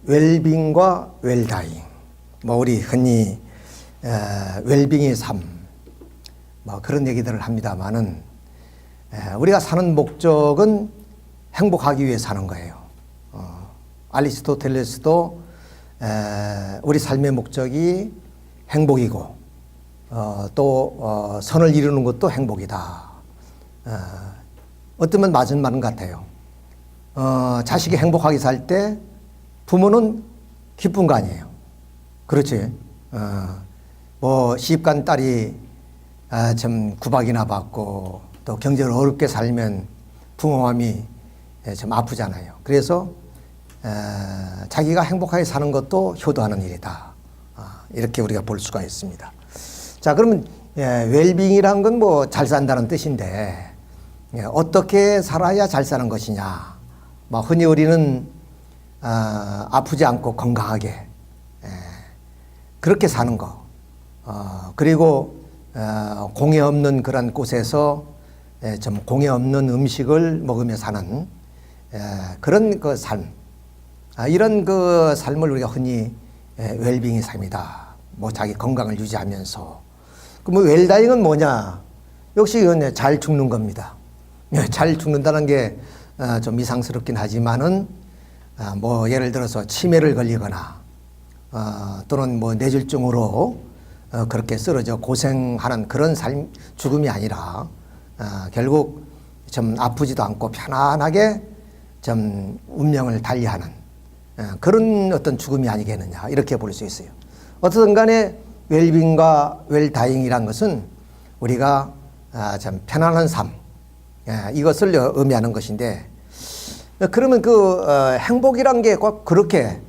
웰빙과 웰다잉, 뭐 우리 흔히 웰빙의 삶, 뭐 그런 얘기들을 합니다만은 우리가 사는 목적은 행복하기 위해 사는 거예요. 아리스토텔레스도 우리 삶의 목적이 행복이고 또 선을 이루는 것도 행복이다. 어쩌면 맞은 말인 것 같아요. 자식이 행복하게 살 때 부모는 기쁜 거 아니에요. 그렇지. 뭐 시집간 딸이 좀 구박이나 받고 또 경제를 어렵게 살면 부모 마음이 좀 아프잖아요. 그래서 자기가 행복하게 사는 것도 효도하는 일이다. 이렇게 우리가 볼 수가 있습니다. 자, 그러면 웰빙이란 건 뭐 잘 산다는 뜻인데 어떻게 살아야 잘 사는 것이냐. 뭐 흔히 우리는 아프지 않고 건강하게 그렇게 사는 거. 그리고 공해 없는 그런 곳에서 좀 공해 없는 음식을 먹으며 사는 그런 그 삶. 이런 그 삶을 우리가 흔히 웰빙의 삶이다. 뭐 자기 건강을 유지하면서. 그럼 웰다잉은 뭐냐? 역시 이건 잘 죽는 겁니다. 잘 죽는다는 게 좀 이상스럽긴 하지만은 뭐 예를 들어서 치매를 걸리거나 또는 뭐 뇌졸중으로 그렇게 쓰러져 고생하는 그런 삶, 죽음이 아니라 결국 좀 아프지도 않고 편안하게 좀 운명을 달리하는 그런 어떤 죽음이 아니겠느냐 이렇게 볼 수 있어요. 어쨌든 간에 웰빙과 웰다잉이란 것은 우리가 좀 편안한 삶 이것을 의미하는 것인데 그러면 그 행복이란 게 꼭 그렇게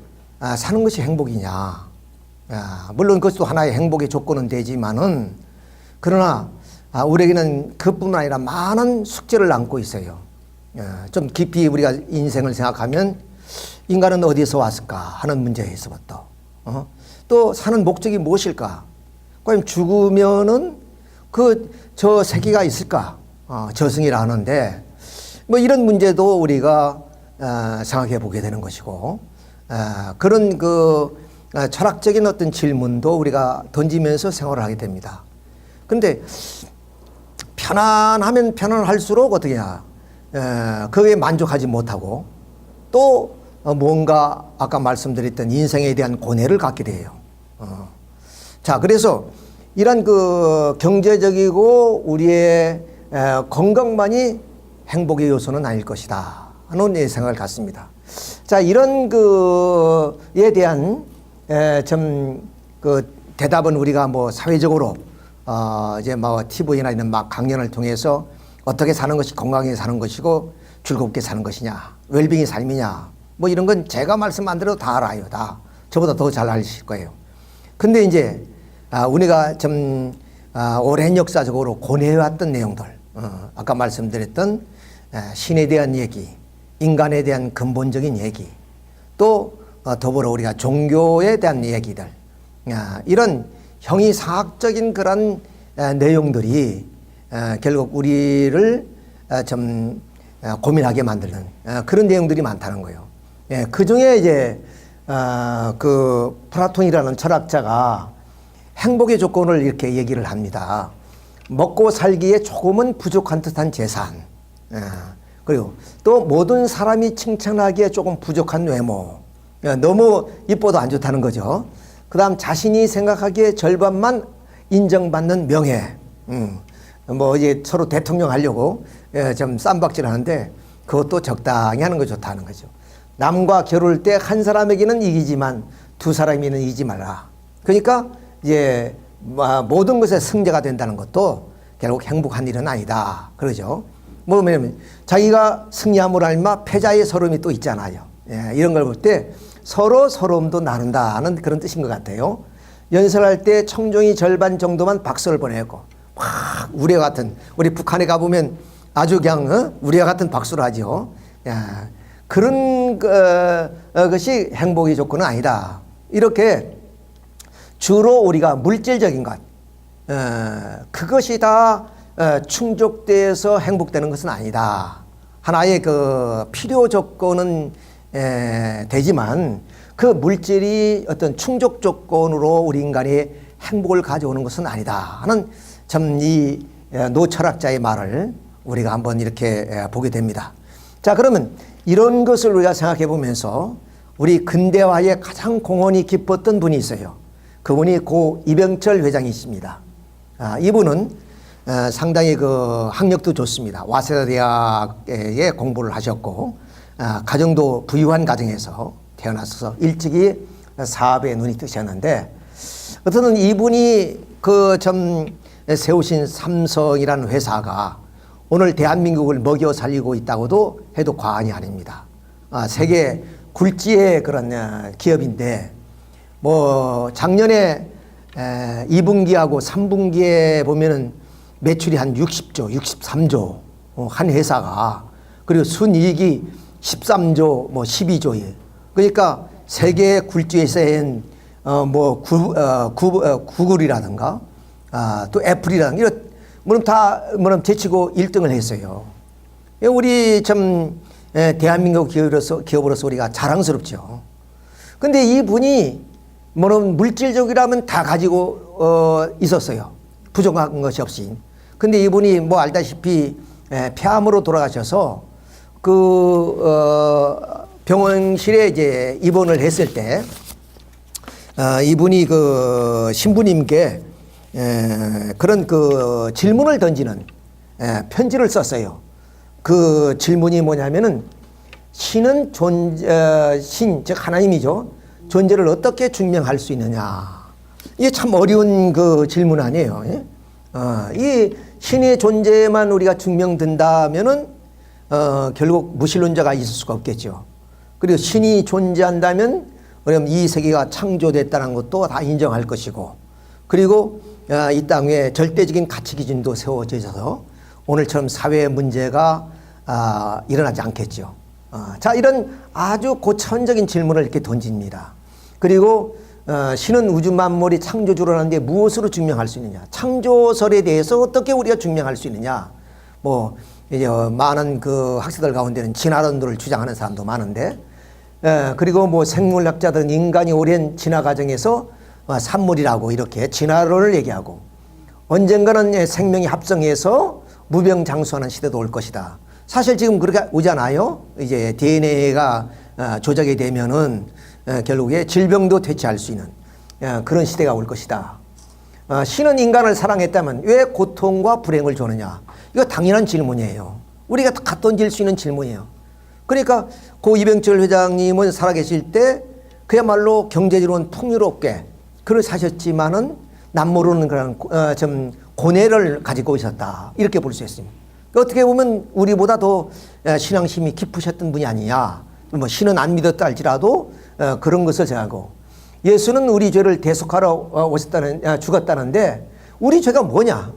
사는 것이 행복이냐. 물론 그것도 하나의 행복의 조건은 되지만은 그러나 우리에게는 그뿐만 아니라 많은 숙제를 안고 있어요. 좀 깊이 우리가 인생을 생각하면 인간은 어디에서 왔을까 하는 문제에서부터 또 사는 목적이 무엇일까? 과연 죽으면은 저 세계가 있을까? 저승이라 하는데 뭐 이런 문제도 우리가 생각해 보게 되는 것이고 그런 그 철학적인 어떤 질문도 우리가 던지면서 생활을 하게 됩니다. 근데 편안하면 편안할수록 어떻게 해야 그게 만족하지 못하고 또 뭔가 아까 말씀드렸던 인생에 대한 고뇌를 갖게 돼요. 자, 그래서 이런 그 경제적이고 우리의 건강만이 행복의 요소는 아닐 것이다 하는 생각을 갖습니다. 자, 이런 그에 대한 좀 그 대답은 우리가 뭐 사회적으로 이제 뭐 TV나 이런 막 강연을 통해서 어떻게 사는 것이 건강하게 사는 것이고 즐겁게 사는 것이냐, 웰빙의 삶이냐, 뭐 이런 건 제가 말씀 안 드려도 다 알아요. 다 저보다 더 잘 아실 거예요. 근데 이제 우리가 좀 오랜 역사적으로 고뇌해왔던 내용들, 아까 말씀드렸던 신에 대한 얘기, 인간에 대한 근본적인 얘기, 또 더불어 우리가 종교에 대한 얘기들, 이런 형이상학적인 그런 내용들이 결국 우리를 좀 고민하게 만드는 그런 내용들이 많다는 거예요. 그 중에 이제 그 플라톤이라는 철학자가 행복의 조건을 이렇게 얘기를 합니다. 먹고 살기에 조금은 부족한 듯한 재산, 그리고 또 모든 사람이 칭찬하기에 조금 부족한 외모, 너무 이뻐도 안 좋다는 거죠. 그 다음 자신이 생각하기에 절반만 인정받는 명예, 뭐 이제 서로 대통령 하려고 좀 쌈박질 하는데 그것도 적당히 하는 거 좋다는 거죠. 남과 겨룰 때 한 사람에게는 이기지만 두 사람에게는 이기지 말라. 그러니까 이제 모든 것에 승자가 된다는 것도 결국 행복한 일은 아니다. 그러죠. 뭐냐면 자기가 승리함으로 알미암아 패자의 서러움이 또 있잖아요. 이런 걸 볼 때 서로 서러움도 나눈다는 그런 뜻인 것 같아요. 연설할 때 청중이 절반 정도만 박수를 보내고 막 우리와 같은, 우리 북한에 가보면 아주 그냥 우리와 같은 박수를 하죠. 그런 것이 행복의 조건은 아니다. 이렇게 주로 우리가 물질적인 것, 그것이 다 충족돼서 행복되는 것은 아니다. 하나의 그 필요 조건은 되지만 그 물질이 어떤 충족 조건으로 우리 인간이 행복을 가져오는 것은 아니다 하는 참 이 노철학자의 말을 우리가 한번 이렇게 보게 됩니다. 자, 그러면 이런 것을 우리가 생각해 보면서 우리 근대화에 가장 공헌이 깊었던 분이 있어요. 그분이 고 이병철 회장이십니다. 이분은 상당히 그 학력도 좋습니다. 와세대학에 공부를 하셨고 가정도 부유한 가정에서 태어나서 일찍이 사업에 눈이 뜨셨는데 어쨌든 이분이 그 좀 세우신 삼성이라는 회사가 오늘 대한민국을 먹여 살리고 있다고도 해도 과언이 아닙니다. 세계 굴지의 그런 기업인데 뭐 작년에 2분기하고 3분기에 보면은 매출이 한 60조, 63조 한 회사가 그리고 순이익이 13조, 뭐 12조예요. 그러니까 세계 굴지에서는 뭐 구글이라든가 또 애플이라든가 이런 물론 다 제치고 1등을 했어요. 우리 참 대한민국 기업으로서 우리가 자랑스럽죠. 근데 이분이 물질적이라면 다 가지고 있었어요. 부족한 것이 없이. 근데 이분이 뭐 알다시피 폐암으로 돌아가셔서 그 병원실에 이제 입원을 했을 때 이분이 그 신부님께 그런 그 질문을 던지는 편지를 썼어요. 그 질문이 뭐냐면은 신은 신, 즉 하나님이죠. 존재를 어떻게 증명할 수 있느냐. 이게 참 어려운 그 질문 아니에요. 이 신의 존재만 우리가 증명된다면은 결국 무신론자가 있을 수가 없겠죠. 그리고 신이 존재한다면 그럼 이 세계가 창조됐다는 것도 다 인정할 것이고 그리고 이 땅에 절대적인 가치 기준도 세워져서 오늘처럼 사회 문제가 일어나지 않겠죠. 자, 이런 아주 고차원적인 질문을 이렇게 던집니다. 그리고 신은 우주 만물이 창조주라는데 무엇으로 증명할 수 있느냐? 창조설에 대해서 어떻게 우리가 증명할 수 있느냐? 뭐 이제 많은 그 학자들 가운데는 진화론들을 주장하는 사람도 많은데, 그리고 뭐 생물학자들은 인간이 오랜 진화 과정에서 산물이라고 이렇게 진화론을 얘기하고 언젠가는 생명이 합성해서 무병장수하는 시대도 올 것이다. 사실 지금 그렇게 오잖아요. 이제 DNA가 조작이 되면은 결국에 질병도 퇴치할 수 있는 그런 시대가 올 것이다. 신은 인간을 사랑했다면 왜 고통과 불행을 주느냐? 이거 당연한 질문이에요. 우리가 다 던질 수 있는 질문이에요. 그러니까 고 이병철 회장님은 살아계실 때 그야말로 경제적으로는 풍요롭게 그걸 사셨지만은 남모르는 그런 좀 고뇌를 가지고 있었다. 이렇게 볼 수 있습니다. 어떻게 보면 우리보다 더 신앙심이 깊으셨던 분이 아니냐. 뭐 신은 안 믿었다 할지라도 그런 것을 생각하고 예수는 우리 죄를 대속하러 죽었다는데 우리 죄가 뭐냐?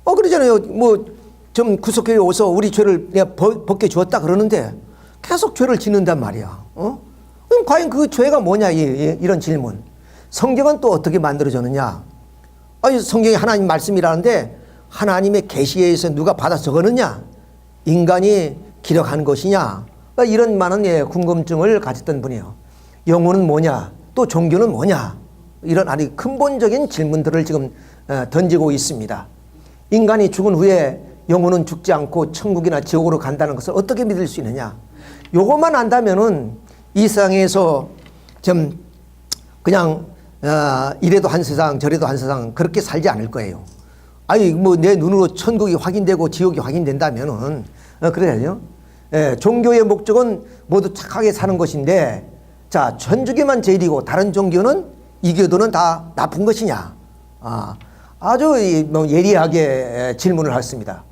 그러잖아요. 뭐 좀 구속해 오서 우리 죄를 내가 벗겨 주었다 그러는데 계속 죄를 짓는단 말이야. 그럼 과연 그 죄가 뭐냐? 이런 질문. 성경은 또 어떻게 만들어졌느냐? 성경이 하나님 말씀이라는데 하나님의 계시에 의해서 누가 받아 적었느냐? 인간이 기록한 것이냐? 이런 많은 궁금증을 가졌던 분이에요. 영혼은 뭐냐? 또 종교는 뭐냐? 이런 아주 근본적인 질문들을 지금 던지고 있습니다. 인간이 죽은 후에 영혼은 죽지 않고 천국이나 지옥으로 간다는 것을 어떻게 믿을 수 있느냐? 요것만 안다면은 이 세상에서 좀 그냥 이래도 한 세상 저래도 한 세상 그렇게 살지 않을 거예요. 뭐 내 눈으로 천국이 확인되고 지옥이 확인된다면은 그래야죠. 종교의 목적은 모두 착하게 사는 것인데 자, 천주교만 제일이고 다른 종교는 이교도는 다 나쁜 것이냐? 아주 예리하게 질문을 했습니다.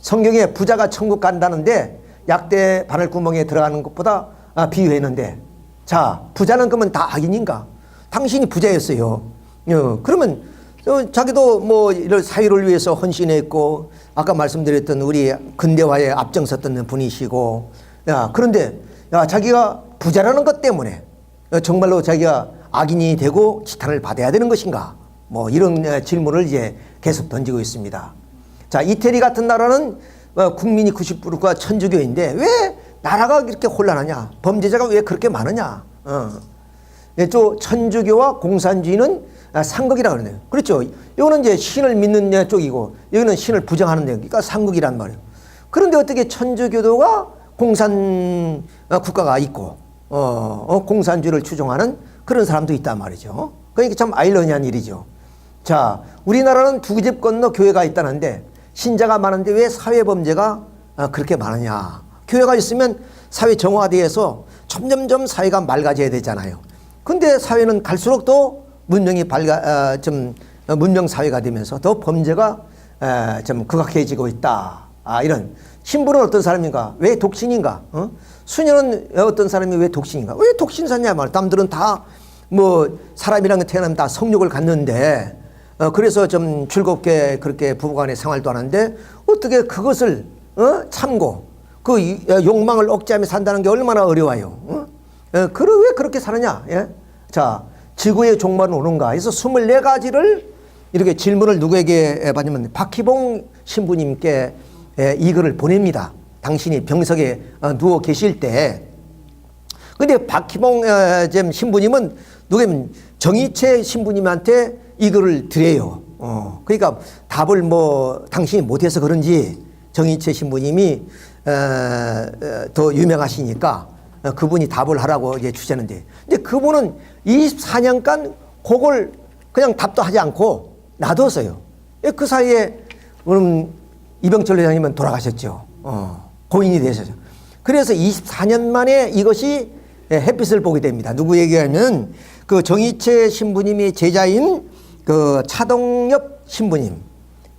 성경에 부자가 천국 간다는데 약대 바늘구멍에 들어가는 것보다 비유했는데 자, 부자는 그러면 다 악인인가? 당신이 부자였어요. 그러면 자기도 뭐 이런 사회를 위해서 헌신했고 아까 말씀드렸던 우리 근대화에 앞장섰던 분이시고 그런데 자기가 부자라는 것 때문에 정말로 자기가 악인이 되고 지탄을 받아야 되는 것인가? 뭐 이런 질문을 이제 계속 던지고 있습니다. 자, 이태리 같은 나라는 국민이 90%가 천주교인데 왜 나라가 이렇게 혼란하냐? 범죄자가 왜 그렇게 많으냐? 또 천주교와 공산주의는 상극이라고 그러네요. 그렇죠. 이거는 이제 신을 믿는 쪽이고 여기는 신을 부정하는 데, 그러니까 상극이란 말이에요. 그런데 어떻게 천주교도가 공산 국가가 있고 공산주의를 추종하는 그런 사람도 있단 말이죠. 그러니까 참 아이러니한 일이죠. 자, 우리나라는 두 집 건너 교회가 있다는데 신자가 많은데 왜 사회 범죄가 그렇게 많으냐? 교회가 있으면 사회 정화돼서 점점점 사회가 맑아져야 되잖아요. 근데 사회는 갈수록 더 문명이 문명 사회가 되면서 더 범죄가 좀 극악해지고 있다. 이런. 신부는 어떤 사람인가? 왜 독신인가? 수녀는 어떤 사람이 왜 독신인가? 왜 독신사냐 말. 남들은 다 뭐 사람이란 게 태어나면 다 성욕을 갖는데 그래서 좀 즐겁게 그렇게 부부간의 생활도 하는데 어떻게 그것을 참고 그 욕망을 억제하며 산다는 게 얼마나 어려워요. 왜 그렇게 사느냐? 예? 자, 지구의 종말은 오는가? 해서 24가지를 이렇게 질문을 누구에게 받냐면 박희봉 신부님께 이 글을 보냅니다. 당신이 병석에 누워 계실 때. 근데 박희봉 신부님은 누구냐면 정희채 신부님한테 이 글을 드려요. 그러니까 답을 뭐 당신이 못해서 그런지 정희채 신부님이 더 유명하시니까 그분이 답을 하라고 이제 주셨는데, 근데 그분은 24년간 그걸 그냥 답도 하지 않고 놔뒀어요. 그 사이에 그럼 이병철 회장님은 돌아가셨죠. 고인이 되셨죠. 그래서 24년 만에 이것이 햇빛을 보게 됩니다. 누구 얘기하면 그 정희채 신부님이 제자인 그 차동엽 신부님,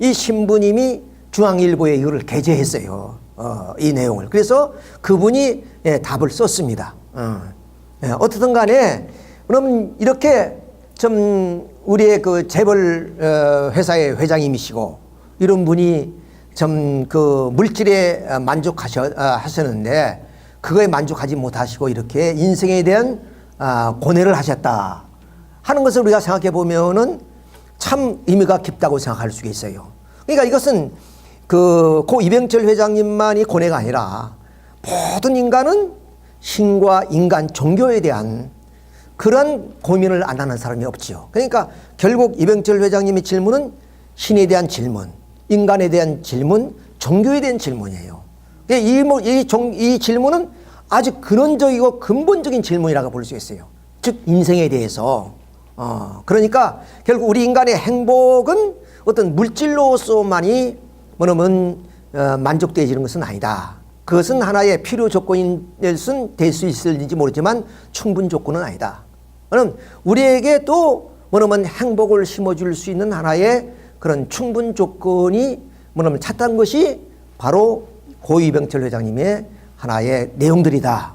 이 신부님이 중앙일보에 이거를 게재했어요. 이 내용을. 그래서 그분이 답을 썼습니다. 어떻든 간에 그럼 이렇게 좀 우리의 그 재벌 회사의 회장님이시고 이런 분이 좀 그 물질에 만족하셨는데 그거에 만족하지 못하시고 이렇게 인생에 대한 고뇌를 하셨다 하는 것을 우리가 생각해 보면은 참 의미가 깊다고 생각할 수 있어요. 그러니까 이것은 고 이병철 회장님만이 고뇌가 아니라 모든 인간은 신과 인간 종교에 대한 그런 고민을 안 하는 사람이 없지요. 그러니까 결국 이병철 회장님의 질문은 신에 대한 질문, 인간에 대한 질문, 종교에 대한 질문이에요. 이 질문은 아주 근원적이고 근본적인 질문이라고 볼 수 있어요. 즉 인생에 대해서. 그러니까 결국 우리 인간의 행복은 어떤 물질로서만이 만족되어지는 것은 아니다. 그것은 하나의 필요 조건인 것은 될 수 있을지 모르지만 충분 조건은 아니다. 그럼 우리에게 또 행복을 심어줄 수 있는 하나의 그런 충분 조건이 찾던 것이 바로 고 이병철 회장님의 하나의 내용들이다.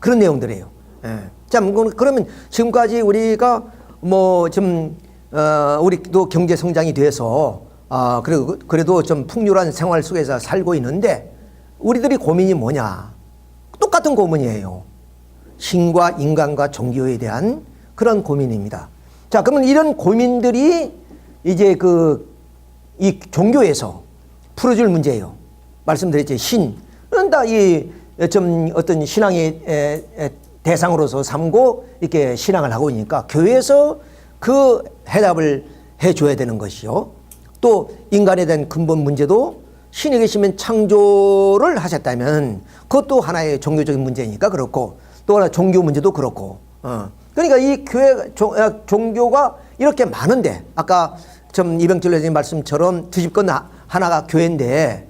그런 내용들이에요. 자, 그러면 지금까지 우리가 우리도 경제 성장이 돼서 그래도 좀 풍요한 생활 속에서 살고 있는데 우리들이 고민이 뭐냐? 똑같은 고민이에요. 신과 인간과 종교에 대한 그런 고민입니다. 자, 그러면 이런 고민들이 이제 이 종교에서 풀어줄 문제예요. 말씀드렸죠. 신은 다 어떤 신앙의 대상으로서 삼고 이렇게 신앙을 하고 있으니까 교회에서 그 해답을 해줘야 되는 것이요. 또 인간에 대한 근본 문제도 신이 계시면 창조를 하셨다면 그것도 하나의 종교적인 문제니까 그렇고 또 하나 종교 문제도 그렇고. 그러니까 이 교회 종교가 이렇게 많은데 아까 이병철 회장님 말씀처럼 두 집 건 하나가 교회인데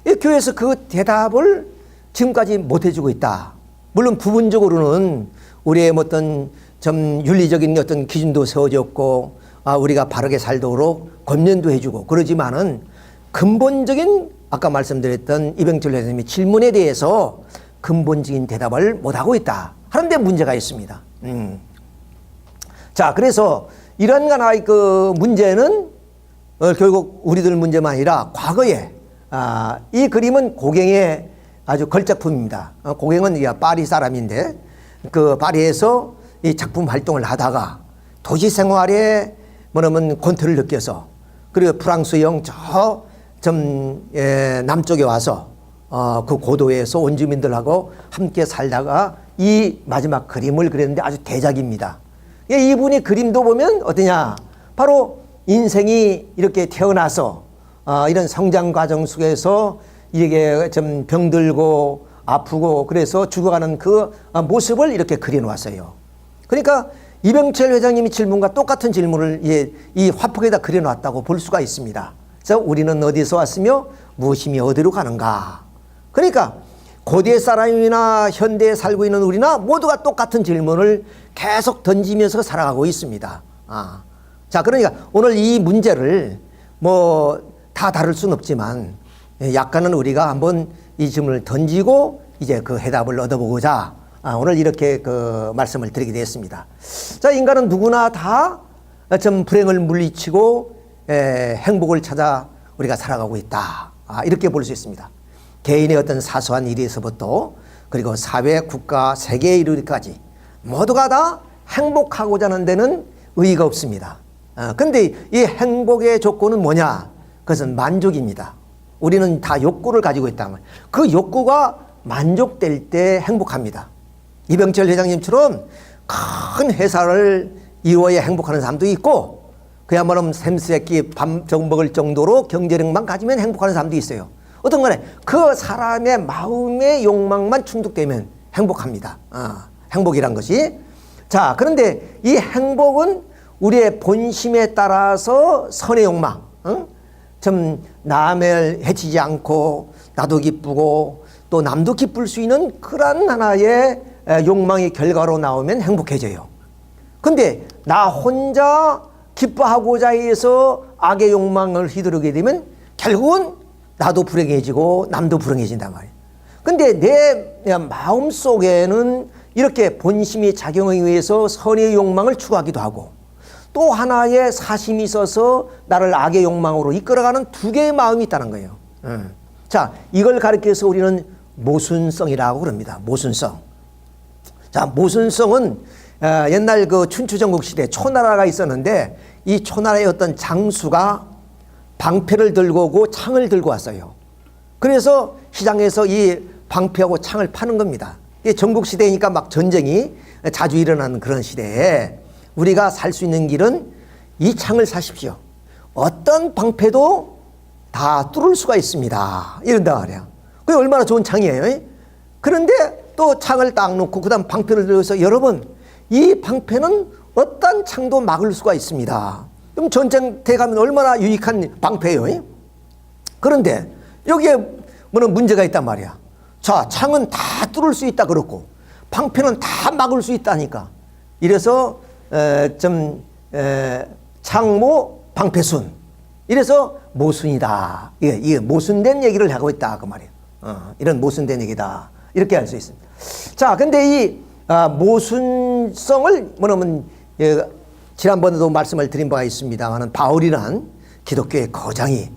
이 교회에서 그 대답을 지금까지 못 해주고 있다. 물론 부분적으로는 우리의 어떤 좀 윤리적인 어떤 기준도 세워졌고 우리가 바르게 살도록 권면도 해주고 그러지만은 근본적인 아까 말씀드렸던 이병철 회장님의 질문에 대해서 근본적인 대답을 못하고 있다 하는데 문제가 있습니다. 자, 그래서 이런 하나의 그 문제는 결국 우리들 문제만 아니라 과거에 이 그림은 고갱의 아주 걸작품입니다. 고갱은 파리 사람인데 그 파리에서 이 작품 활동을 하다가 도시 생활에 권태를 느껴서 그리고 프랑스형 남쪽에 와서 그 고도에서 원주민들하고 함께 살다가 이 마지막 그림을 그렸는데 아주 대작입니다. 이분이 그림도 보면 어떠냐? 바로 인생이 이렇게 태어나서 이런 성장 과정 속에서 이게 좀 병들고 아프고 그래서 죽어가는 그 모습을 이렇게 그려놓았어요. 그러니까 이병철 회장님이 질문과 똑같은 질문을 이 화폭에다 그려놨다고 볼 수가 있습니다. 그래서 우리는 어디서 왔으며 무엇이며 어디로 가는가. 그러니까 고대 사람이나 현대에 살고 있는 우리나 모두가 똑같은 질문을 계속 던지면서 살아가고 있습니다. 자, 그러니까 오늘 이 문제를 뭐 다 다룰 수는 없지만 약간은 우리가 한번 이 질문을 던지고 이제 그 해답을 얻어보고자 오늘 이렇게 그 말씀을 드리게 되었습니다. 자, 인간은 누구나 다 좀 불행을 물리치고 행복을 찾아 우리가 살아가고 있다. 이렇게 볼 수 있습니다. 개인의 어떤 사소한 일에서부터 그리고 사회, 국가, 세계에 이르기까지 모두가 다 행복하고자 하는 데는 의의가 없습니다. 근데 이 행복의 조건은 뭐냐? 그것은 만족입니다. 우리는 다 욕구를 가지고 있다는 거예요. 그 욕구가 만족될 때 행복합니다. 이병철 회장님처럼 큰 회사를 이루어야 행복하는 사람도 있고 그야말로 샘새끼 밤정 먹을 정도로 경제력만 가지면 행복하는 사람도 있어요. 어떤 간에 그 사람의 마음의 욕망만 충족되면 행복합니다. 행복이란 것이. 자, 그런데 이 행복은 우리의 본심에 따라서 선의 욕망, 좀 남을 해치지 않고 나도 기쁘고 또 남도 기쁠 수 있는 그런 하나의 욕망의 결과로 나오면 행복해져요. 근데 나 혼자 기뻐하고자 해서 악의 욕망을 휘두르게 되면 결국은 나도 불행해지고 남도 불행해진단 말이에요. 근데 내 마음 속에는 이렇게 본심이 작용에 의해서 선의 욕망을 추구하기도 하고 또 하나의 사심이 있어서 나를 악의 욕망으로 이끌어가는 두 개의 마음이 있다는 거예요. 자, 이걸 가리켜서 우리는 모순성이라고 그럽니다. 모순성. 자, 모순성은 옛날 그 춘추전국 시대 초나라가 있었는데 이 초나라의 어떤 장수가 방패를 들고 오고 창을 들고 왔어요. 그래서 시장에서 이 방패하고 창을 파는 겁니다. 이게 전국 시대니까 막 전쟁이 자주 일어나는 그런 시대에 우리가 살 수 있는 길은 이 창을 사십시오. 어떤 방패도 다 뚫을 수가 있습니다. 이런다 말이야. 그게 얼마나 좋은 창이에요. 그런데 또 창을 딱 놓고 그 다음 방패를 들어서 여러분 이 방패는 어떤 창도 막을 수가 있습니다. 그럼 전쟁터에 가면 얼마나 유익한 방패예요. 그런데 여기에 뭐는 문제가 있단 말이야. 자, 창은 다 뚫을 수 있다 그렇고 방패는 다 막을 수 있다니까. 이래서 창모 방패순. 이래서 모순이다. 이게 모순된 얘기를 하고 있다 그 말이에요. 이런 모순된 얘기다. 이렇게 할 수 있습니다. 자, 근데 이 모순성을 뭐냐면 지난번에도 말씀을 드린 바가 있습니다만 바울이란 기독교의 거장이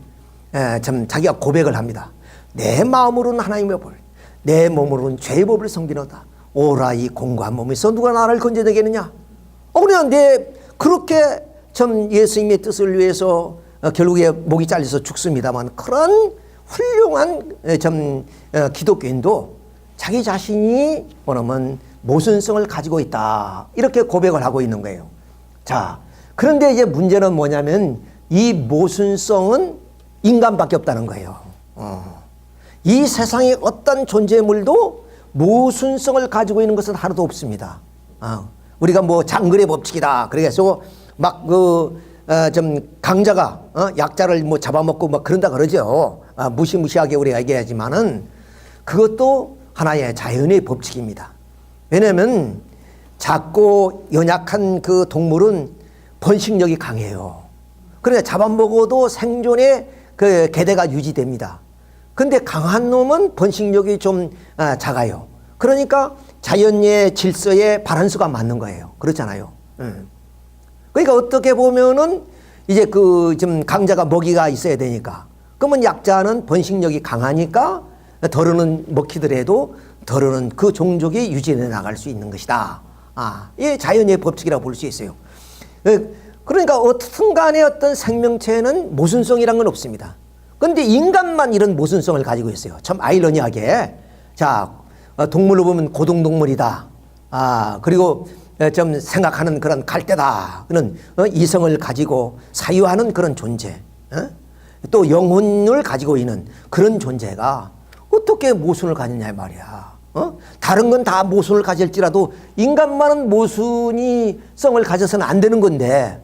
참 자기가 고백을 합니다. 내 마음으로는 하나님의 법, 내 몸으로는 죄의 법을 섬기노다. 오라 이 공고한 몸에서 누가 나를 건져내겠느냐. 그냥 내 그렇게 참 예수님의 뜻을 위해서 결국에 목이 잘려서 죽습니다만 그런 훌륭한 참 기독교인도 자기 자신이 뭐냐면 모순성을 가지고 있다. 이렇게 고백을 하고 있는 거예요. 자, 그런데 이제 문제는 뭐냐면 이 모순성은 인간밖에 없다는 거예요. 이 세상의 어떤 존재물도 모순성을 가지고 있는 것은 하나도 없습니다. 우리가 뭐 장글의 법칙이다. 그래서 막 좀 강자가 약자를 뭐 잡아먹고 막 그런다 그러죠. 무시무시하게 우리가 얘기하지만은 그것도 하나의 자연의 법칙입니다. 왜냐하면 작고 연약한 그 동물은 번식력이 강해요. 그러니까 잡아먹어도 생존의 그 개대가 유지됩니다. 근데 강한 놈은 번식력이 좀 작아요. 그러니까 자연의 질서에 바란스가 맞는 거예요. 그렇잖아요. 그러니까 어떻게 보면은 이제 그 좀 강자가 먹이가 있어야 되니까 그러면 약자는 번식력이 강하니까 덜어는 먹히더라도 덜어는 그 종족이 유지해 나갈 수 있는 것이다. 이게 자연의 법칙이라고 볼 수 있어요. 그러니까 어떻든 간에 어떤 생명체는 모순성이란 건 없습니다. 그런데 인간만 이런 모순성을 가지고 있어요. 참 아이러니하게. 자, 동물로 보면 고등동물이다. 그리고 좀 생각하는 그런 갈대다. 그런 이성을 가지고 사유하는 그런 존재. 또 영혼을 가지고 있는 그런 존재가 어떻게 모순을 가지냐 말이야. 다른 건 다 모순을 가질지라도 인간만은 모순이성을 가져서는 안 되는 건데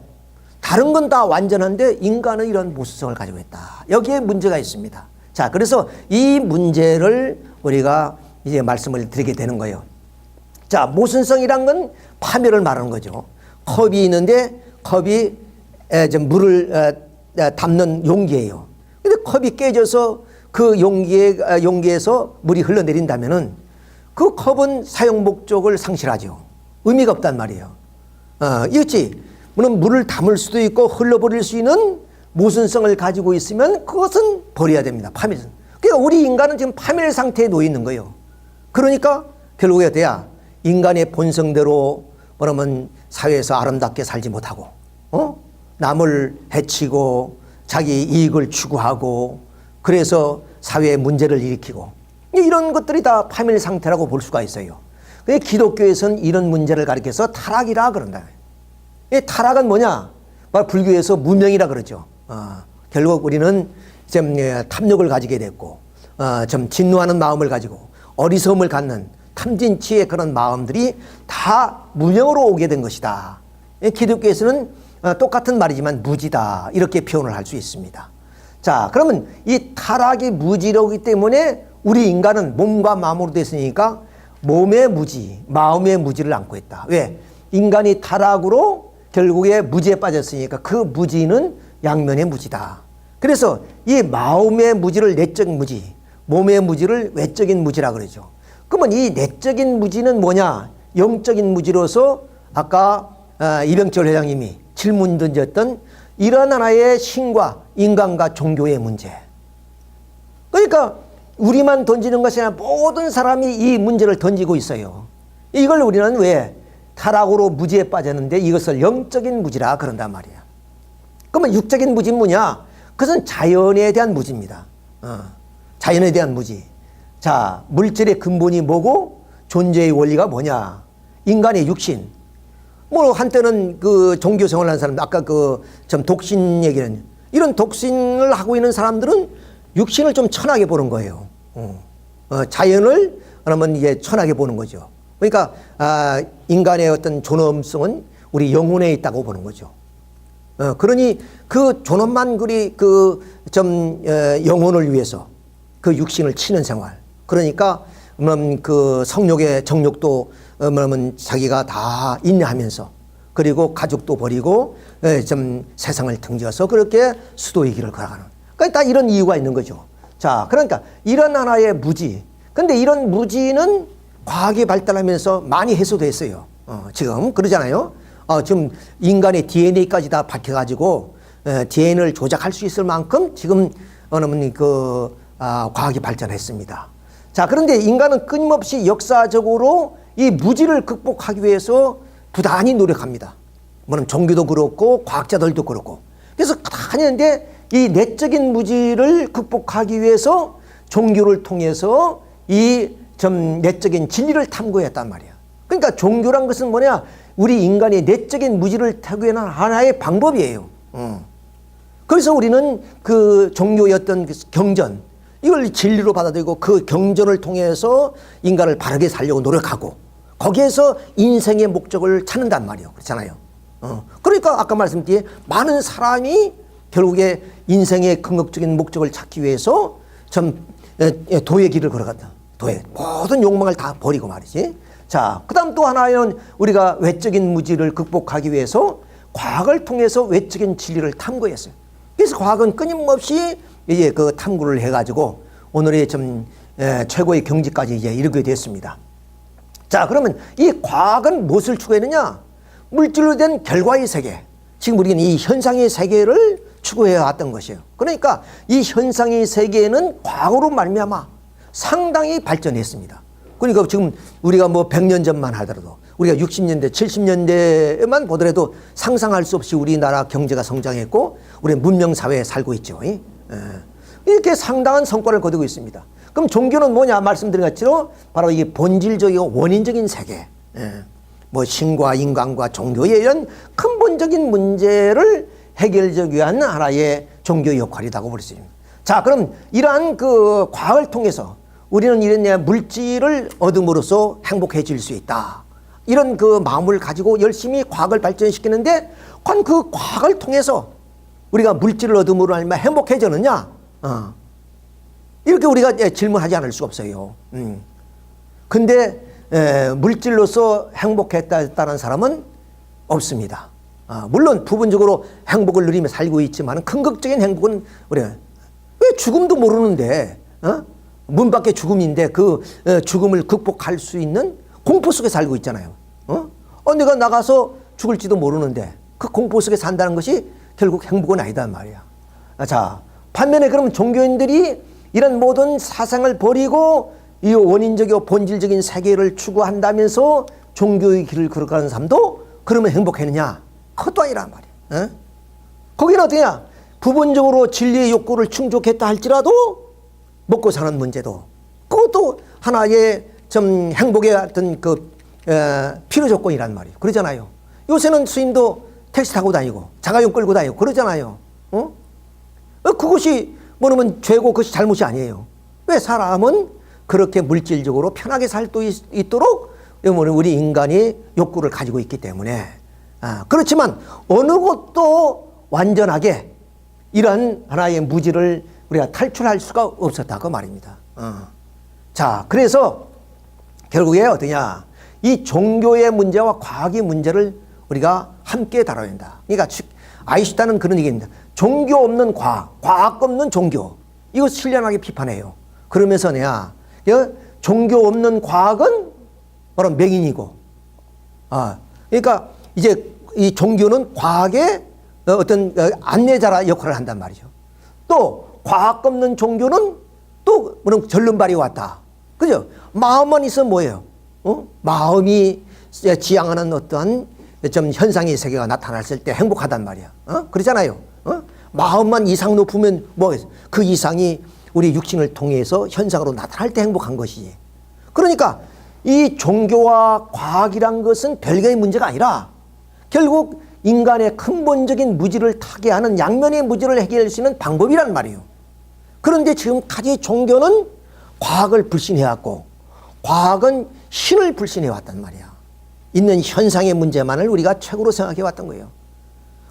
다른 건 다 완전한데 인간은 이런 모순성을 가지고 있다. 여기에 문제가 있습니다. 자, 그래서 이 문제를 우리가 이제 말씀을 드리게 되는 거예요. 자, 모순성이란 건 파멸을 말하는 거죠. 컵이 있는데 컵이 좀 물을 담는 용기예요. 근데 컵이 깨져서 그 용기에서 물이 흘러내린다면은 그 컵은 사용 목적을 상실하죠. 의미가 없단 말이에요. 이것이 물론 물을 담을 수도 있고 흘러버릴 수 있는 모순성을 가지고 있으면 그것은 버려야 됩니다. 파멸. 그러니까 우리 인간은 지금 파멸 상태에 놓여 있는 거예요. 그러니까 결국에 돼야 인간의 본성대로 그러면 사회에서 아름답게 살지 못하고, 남을 해치고 자기 이익을 추구하고 그래서 사회에 문제를 일으키고 이런 것들이 다 파멸 상태라고 볼 수가 있어요. 그래서 기독교에서는 이런 문제를 가리켜서 타락이라 그런다. 이 타락은 뭐냐? 불교에서 무명이라 그러죠. 결국 우리는 좀 탐욕을 가지게 됐고, 좀 진노하는 마음을 가지고 어리석음을 갖는 탐진치의 그런 마음들이 다 무명으로 오게 된 것이다. 기독교에서는 똑같은 말이지만 무지다 이렇게 표현을 할 수 있습니다. 자, 그러면 이 타락이 무지로기 때문에 우리 인간은 몸과 마음으로 됐으니까 몸의 무지, 마음의 무지를 안고 있다. 왜? 인간이 타락으로 결국에 무지에 빠졌으니까 그 무지는 양면의 무지다. 그래서 이 마음의 무지를 내적 무지, 몸의 무지를 외적인 무지라 그러죠. 그러면 이 내적인 무지는 뭐냐? 영적인 무지로서 아까 이병철 회장님이 질문 던졌던 이런 하나의 신과 인간과 종교의 문제. 그러니까 우리만 던지는 것이 아니라 모든 사람이 이 문제를 던지고 있어요. 이걸 우리는 왜 타락으로 무지에 빠졌는데 이것을 영적인 무지라 그런단 말이야. 그러면 육적인 무지는 뭐냐? 그것은 자연에 대한 무지입니다. 자연에 대한 무지. 자, 물질의 근본이 뭐고 존재의 원리가 뭐냐? 인간의 육신. 뭐 한때는 그 종교 생활하는 사람들, 아까 그 좀 독신 얘기는 이런 독신을 하고 있는 사람들은 육신을 좀 천하게 보는 거예요. 자연을 그러면 이게 천하게 보는 거죠. 그러니까 인간의 어떤 존엄성은 우리 영혼에 있다고 보는 거죠. 그러니 그 존엄만 그리 그 좀 영혼을 위해서 그 육신을 치는 생활. 그러니까 그 성욕의 정욕도 자기가 다 인내하면서 그리고 가족도 버리고 좀 세상을 등져서 그렇게 수도의 길을 걸어가는. 그러니까 다 이런 이유가 있는 거죠. 자, 그러니까 이런 하나의 무지. 근데 이런 무지는 과학이 발달하면서 많이 해소됐어요. 지금 그러잖아요. 지금 인간의 DNA까지 다 밝혀가지고 DNA를 조작할 수 있을 만큼 지금 과학이 발전했습니다. 자, 그런데 인간은 끊임없이 역사적으로 이 무지를 극복하기 위해서 부단히 노력합니다. 뭐는 종교도 그렇고 과학자들도 그렇고. 그래서 다니는데 이 내적인 무지를 극복하기 위해서 종교를 통해서 이 좀 내적인 진리를 탐구했단 말이야. 그러니까 종교란 것은 뭐냐? 우리 인간의 내적인 무지를 탐구하는 하나의 방법이에요. 그래서 우리는 그 종교였던 경전, 이걸 진리로 받아들이고 그 경전을 통해서 인간을 바르게 살려고 노력하고 거기에서 인생의 목적을 찾는단 말이에요. 그렇잖아요. 그러니까 아까 말씀드린 많은 사람이 결국에 인생의 궁극적인 목적을 찾기 위해서 좀 도의 길을 걸어갔다. 도의 모든 욕망을 다 버리고 말이지. 자, 그 다음 또 하나는 우리가 외적인 무지를 극복하기 위해서 과학을 통해서 외적인 진리를 탐구했어요. 그래서 과학은 끊임없이 이제 그 탐구를 해가지고 오늘의 좀 최고의 경지까지 이제 이르게 됐습니다. 자, 그러면 이 과학은 무엇을 추구했느냐? 물질로 된 결과의 세계. 지금 우리는 이 현상의 세계를 추구해 왔던 것이에요. 그러니까 이 현상의 세계는 과거로 말미암아 상당히 발전했습니다. 그러니까 지금 우리가 뭐 100년 전만 하더라도 우리가 60년대, 70년대만 보더라도 상상할 수 없이 우리나라 경제가 성장했고 우리 문명사회에 살고 있죠. 이렇게 상당한 성과를 거두고 있습니다. 그럼 종교는 뭐냐 말씀드린 것처럼 바로 이 본질적이고 원인적인 세계, 뭐 신과 인간과 종교의 이런 근본적인 문제를 해결하기 위한 하나의 종교 역할이라고 볼 수 있습니다. 자, 그럼 이러한 그 과학을 통해서 우리는 이런 물질을 얻음으로써 행복해질 수 있다. 이런 그 마음을 가지고 열심히 과학을 발전시키는데, 과연 그 과학을 통해서 우리가 물질을 얻음으로 알면 행복해졌느냐? 이렇게 우리가 질문하지 않을 수가 없어요. 근데 물질로서 행복했다는 사람은 없습니다. 물론 부분적으로 행복을 누리며 살고 있지만 근극적인 행복은 우리가 왜 죽음도 모르는데, 문 밖에 죽음인데 그 죽음을 극복할 수 있는 공포 속에 살고 있잖아요. 내가 나가서 죽을지도 모르는데 그 공포 속에 산다는 것이 결국 행복은 아니단 말이야. 자, 반면에 그럼 종교인들이 이런 모든 사상을 버리고 이 원인적이고 본질적인 세계를 추구한다면서 종교의 길을 걸어가는 사람도 그러면 행복했느냐? 그것도 아니란 말이야. 거기는 어떠냐? 부분적으로 진리의 욕구를 충족했다 할지라도 먹고 사는 문제도, 그것도 하나의 좀 행복의 어떤 그 필요 조건이란 말이에요. 그러잖아요. 요새는 스님도 택시 타고 다니고 자가용 끌고 다니고 그러잖아요. 그것이 뭐냐면 죄고 그것이 잘못이 아니에요. 왜? 사람은 그렇게 물질적으로 편하게 살 수 있도록 우리 인간이 욕구를 가지고 있기 때문에. 그렇지만 어느 것도 완전하게 이런 하나의 무지를 우리가 탈출할 수가 없었다고 말입니다. 자, 그래서 결국에 어떠냐? 이 종교의 문제와 과학의 문제를 우리가 함께 다뤄야 된다. 그러니까 아인슈타인은 그런 얘기입니다. 종교 없는 과학, 과학 없는 종교. 이거 신랄하게 비판해요. 그러면서 내가 종교 없는 과학은 바로 맹인이고, 그러니까 이제 이 종교는 과학의 어떤 안내자라 역할을 한단 말이죠. 또 과학 없는 종교는 또 뭐냐면 절름발이 왔다. 그죠? 마음만 있으면 뭐예요? 마음이 지향하는 어떠한 좀 현상의 세계가 나타났을 때 행복하단 말이야. 그렇잖아요. 마음만 이상 높으면 그 이상이 우리 육신을 통해서 현상으로 나타날 때 행복한 것이지. 그러니까 이 종교와 과학이란 것은 별개의 문제가 아니라 결국 인간의 근본적인 무지를 타개하는 양면의 무지를 해결할 수 있는 방법이란 말이에요. 그런데 지금까지 종교는 과학을 불신해왔고 과학은 신을 불신해왔단 말이야. 있는 현상의 문제만을 우리가 최고로 생각해왔던 거예요.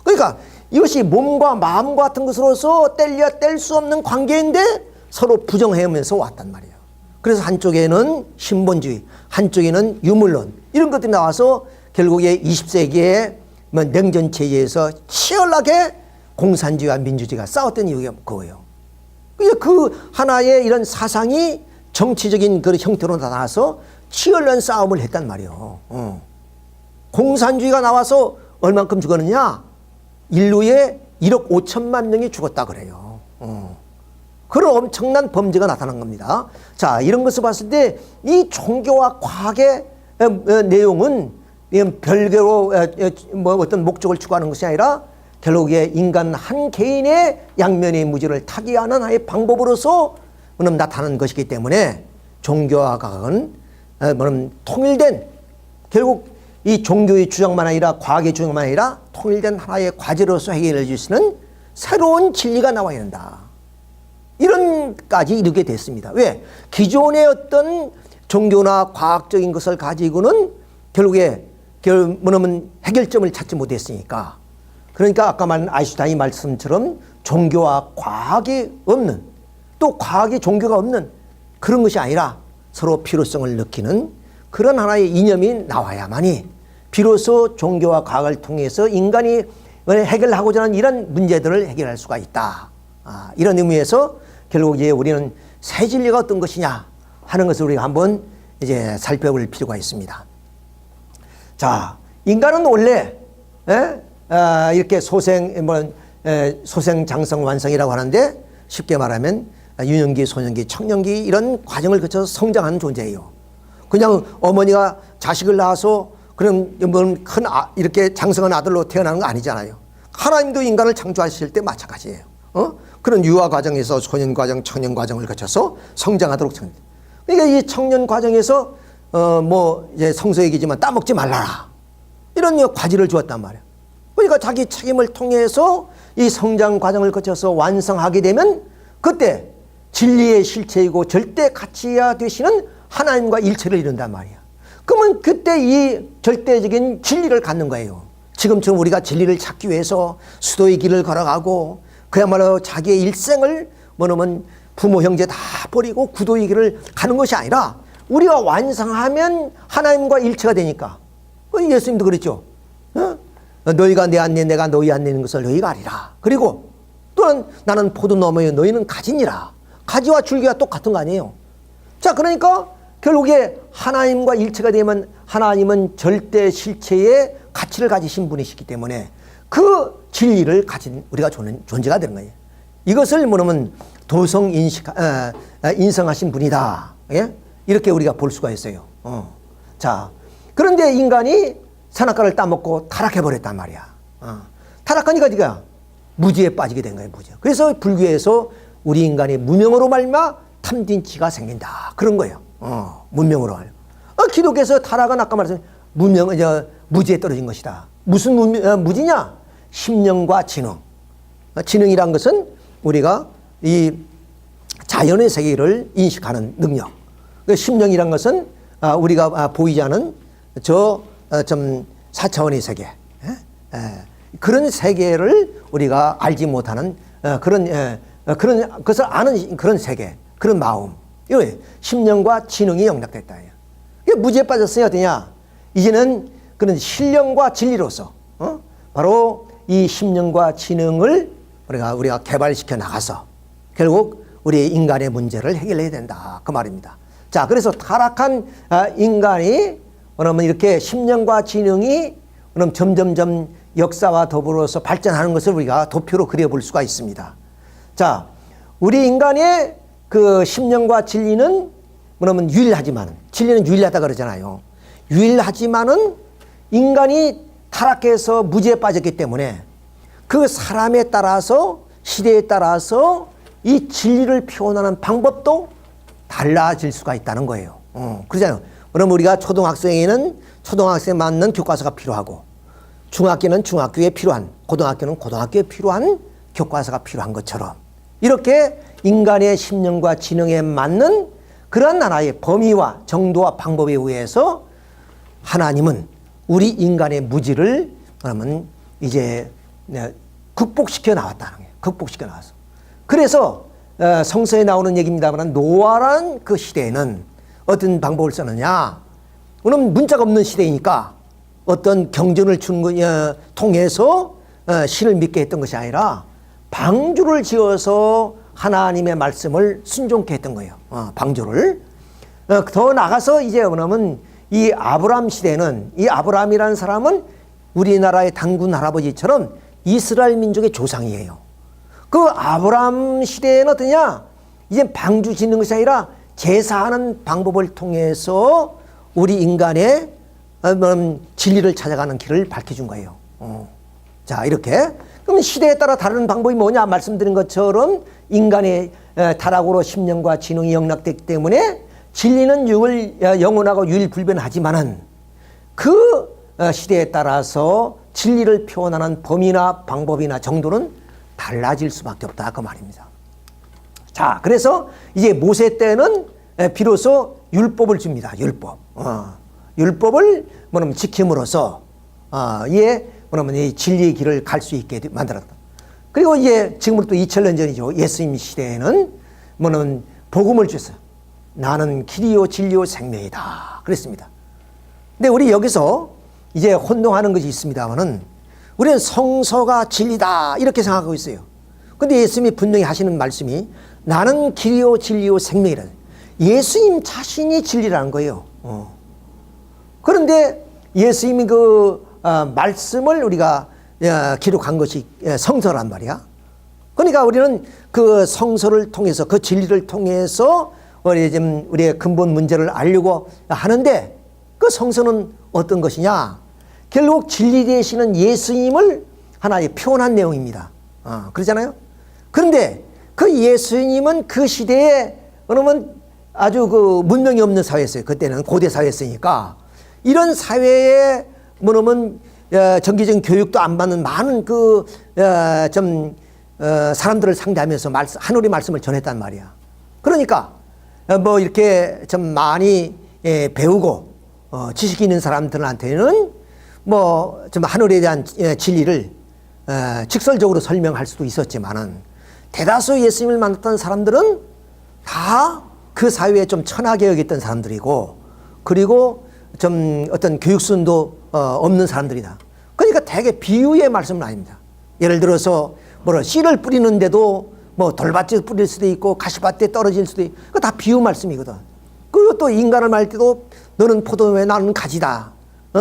그러니까 이것이 몸과 마음 같은 것으로서 뗄 수 없는 관계인데 서로 부정해오면서 왔단 말이에요. 그래서 한쪽에는 신본주의, 한쪽에는 유물론, 이런 것들이 나와서 결국에 20세기에 냉전체제에서 치열하게 공산주의와 민주주의가 싸웠던 이유가 그거예요. 그 하나의 이런 사상이 정치적인 그 형태로 나타나서 치열한 싸움을 했단 말이에요. 공산주의가 나와서 얼만큼 죽었느냐? 인류의 1억 5천만 명이 죽었다 그래요. 그런 엄청난 범죄가 나타난 겁니다. 자, 이런 것을 봤을 때 이 종교와 과학의 내용은 별개로 어떤 목적을 추구하는 것이 아니라 결국에 인간 한 개인의 양면의 무지를 타개하는 하나의 방법으로서 나타나는 것이기 때문에 종교와 과학은 통일된, 결국 이 종교의 주장만 아니라 과학의 주장만 아니라 통일된 하나의 과제로서 해결해 줄 수 있는 새로운 진리가 나와야 된다. 이런까지 이르게 됐습니다. 왜? 기존의 어떤 종교나 과학적인 것을 가지고는 결국에 해결점을 찾지 못했으니까. 그러니까 아까 말한 아인슈타인 말씀처럼 종교와 과학이 없는, 또 과학이 종교가 없는 그런 것이 아니라 서로 필요성을 느끼는 그런 하나의 이념이 나와야만이 비로소 종교와 과학을 통해서 인간이 해결하고자 하는 이런 문제들을 해결할 수가 있다. 이런 의미에서 결국 이제 우리는 새 진리가 어떤 것이냐 하는 것을 우리가 한번 이제 살펴볼 필요가 있습니다. 자, 인간은 원래 이렇게 소생, 장성, 완성이라고 하는데 쉽게 말하면 유년기, 소년기, 청년기 이런 과정을 거쳐서 성장하는 존재예요. 그냥 어머니가 자식을 낳아서 그럼 이렇게 장성한 아들로 태어나는 거 아니잖아요. 하나님도 인간을 창조하실 때 마찬가지예요. 그런 유아 과정에서 소년 과정, 청년 과정을 거쳐서 성장하도록 청. 그러니까 이 청년 과정에서 이제 성서 얘기지만 따먹지 말라라 이런 과제를 주었단 말이에요. 그러니까 자기 책임을 통해서 이 성장 과정을 거쳐서 완성하게 되면 그때 진리의 실체이고 절대 가치야 되시는 하나님과 일체를 이룬단 말이야. 그러면 그때 이 절대적인 진리를 갖는 거예요. 지금처럼 우리가 진리를 찾기 위해서 수도의 길을 걸어가고 그야말로 자기의 일생을 뭐냐면 부모 형제 다 버리고 구도의 길을 가는 것이 아니라 우리가 완성하면 하나님과 일체가 되니까. 예수님도 그랬죠. 너희가 내 안에 내가 너희 안에 있는 것을 너희가 알리라. 그리고 또는 나는 포도나무여 너희는 가지니라. 가지와 줄기가 똑같은 거 아니에요. 자, 그러니까 결국에 하나님과 일체가 되면 하나님은 절대 실체의 가치를 가지신 분이시기 때문에 그 진리를 가진 우리가 존재가 되는 거예요. 이것을 뭐냐면 도성 인성하신 분이다. 예? 이렇게 우리가 볼 수가 있어요. 자, 그런데 인간이 선악과를 따먹고 타락해버렸단 말이야. 타락하니까 네가 무지에 빠지게 된 거예요. 무지. 그래서 불교에서 우리 인간이 무명으로 말미암아 탐진치가 생긴다. 그런 거예요. 문명으로. 기독교에서 타락은 아까 말했던 무지에 떨어진 것이다. 무슨 무지냐? 심령과 지능. 지능이란 것은 우리가 이 자연의 세계를 인식하는 능력. 심령이란 것은 우리가 보이지 않은 좀 4차원의 세계. 그런 세계를 우리가 알지 못하는 그런 것을 아는 그런 세계, 그런 마음. 이거 심령과 지능이 영락됐다. 무지에 빠졌으니 어떠냐? 이제는 그런 신령과 진리로서 바로 이 심령과 지능을 우리가 개발시켜 나가서 결국 우리 인간의 문제를 해결해야 된다. 그 말입니다. 자, 그래서 타락한 인간이 그러면 이렇게 심령과 지능이 그럼 점점점 역사와 더불어서 발전하는 것을 우리가 도표로 그려볼 수가 있습니다. 자, 우리 인간의 그 심령과 진리는 그러면 유일하지만 진리는 유일하다 그러잖아요. 유일하지만은 인간이 타락해서 무지에 빠졌기 때문에 그 사람에 따라서 시대에 따라서 이 진리를 표현하는 방법도 달라질 수가 있다는 거예요. 그러잖아요. 그럼 우리가 초등학생에는 초등학생에 맞는 교과서가 필요하고 중학교는 중학교에 필요한, 고등학교는 고등학교에 필요한 교과서가 필요한 것처럼 이렇게 인간의 심령과 지능에 맞는 그러한 하나의 범위와 정도와 방법에 의해서 하나님은 우리 인간의 무지를 그러면 이제 극복시켜 나왔다는 거예요. 극복시켜 나왔어. 그래서 성서에 나오는 얘기입니다만 노아란 그 시대에는 어떤 방법을 썼느냐? 그럼 문자가 없는 시대이니까 어떤 경전을 통해서 신을 믿게 했던 것이 아니라 방주를 지어서 하나님의 말씀을 순종케 했던 거예요. 방주를. 더 나가서 이제 뭐냐면 이 아브람 시대는 이 아브람이라는 사람은 우리나라의 단군 할아버지처럼 이스라엘 민족의 조상이에요. 그 아브람 시대에는 어떠냐? 이제 방주 짓는 것이 아니라 제사하는 방법을 통해서 우리 인간의 진리를 찾아가는 길을 밝혀준 거예요. 자, 이렇게. 그럼 시대에 따라 다른 방법이 뭐냐? 말씀드린 것처럼 인간의 타락으로 심령과 지능이 영락되기 때문에 진리는 영원하고 유일불변하지만은 그 시대에 따라서 진리를 표현하는 범위나 방법이나 정도는 달라질 수밖에 없다. 그 말입니다. 자, 그래서 이제 모세 때는 비로소 율법을 줍니다. 율법. 율법을 뭐냐면 지킴으로써 뭐냐면 이 진리의 길을 갈 수 있게 만들었다. 그리고 이제 지금부터 2000년 전이죠. 예수님 시대에는 뭐냐면 복음을 줬어요. 나는 길이요 진리요 생명이다. 그랬습니다. 근데 우리 여기서 이제 혼동하는 것이 있습니다만은 우리는 성서가 진리다 이렇게 생각하고 있어요. 근데 예수님이 분명히 하시는 말씀이 나는 길이요 진리요 생명이라. 예수님 자신이 진리라는 거예요. 그런데 예수님이 그 말씀을 우리가 기록한 것이 성서란 말이야. 그러니까 우리는 그 성서를 통해서 그 진리를 통해서 우리의 근본 문제를 알려고 하는데 그 성서는 어떤 것이냐? 결국 진리 되시는 예수님을 하나의 표현한 내용입니다. 그러잖아요. 그런데 그 예수님은 그 시대에 그러면 아주 그 문명이 없는 사회였어요. 그때는 고대 사회였으니까. 이런 사회에 뭐냐면 정기적인 교육도 안 받는 많은 사람들을 상대하면서 하늘의 말씀을 전했단 말이야. 그러니까 뭐 이렇게 좀 많이 배우고 지식이 있는 사람들한테는 뭐 좀 하늘에 대한 진리를 직설적으로 설명할 수도 있었지만은 대다수 예수님을 만났던 사람들은 다 그 사회에 좀 천하게 여겼던 사람들이고, 그리고 좀 어떤 교육수준도 없는 사람들이다. 그러니까 대개 비유의 말씀은 아닙니다. 예를 들어서 씨를 뿌리는데도 뭐 돌밭에 뿌릴 수도 있고 가시밭에 떨어질 수도 있고, 그거 다 비유 말씀이거든. 그리고 또 인간을 말 때도 너는 포도에 나는 가지다.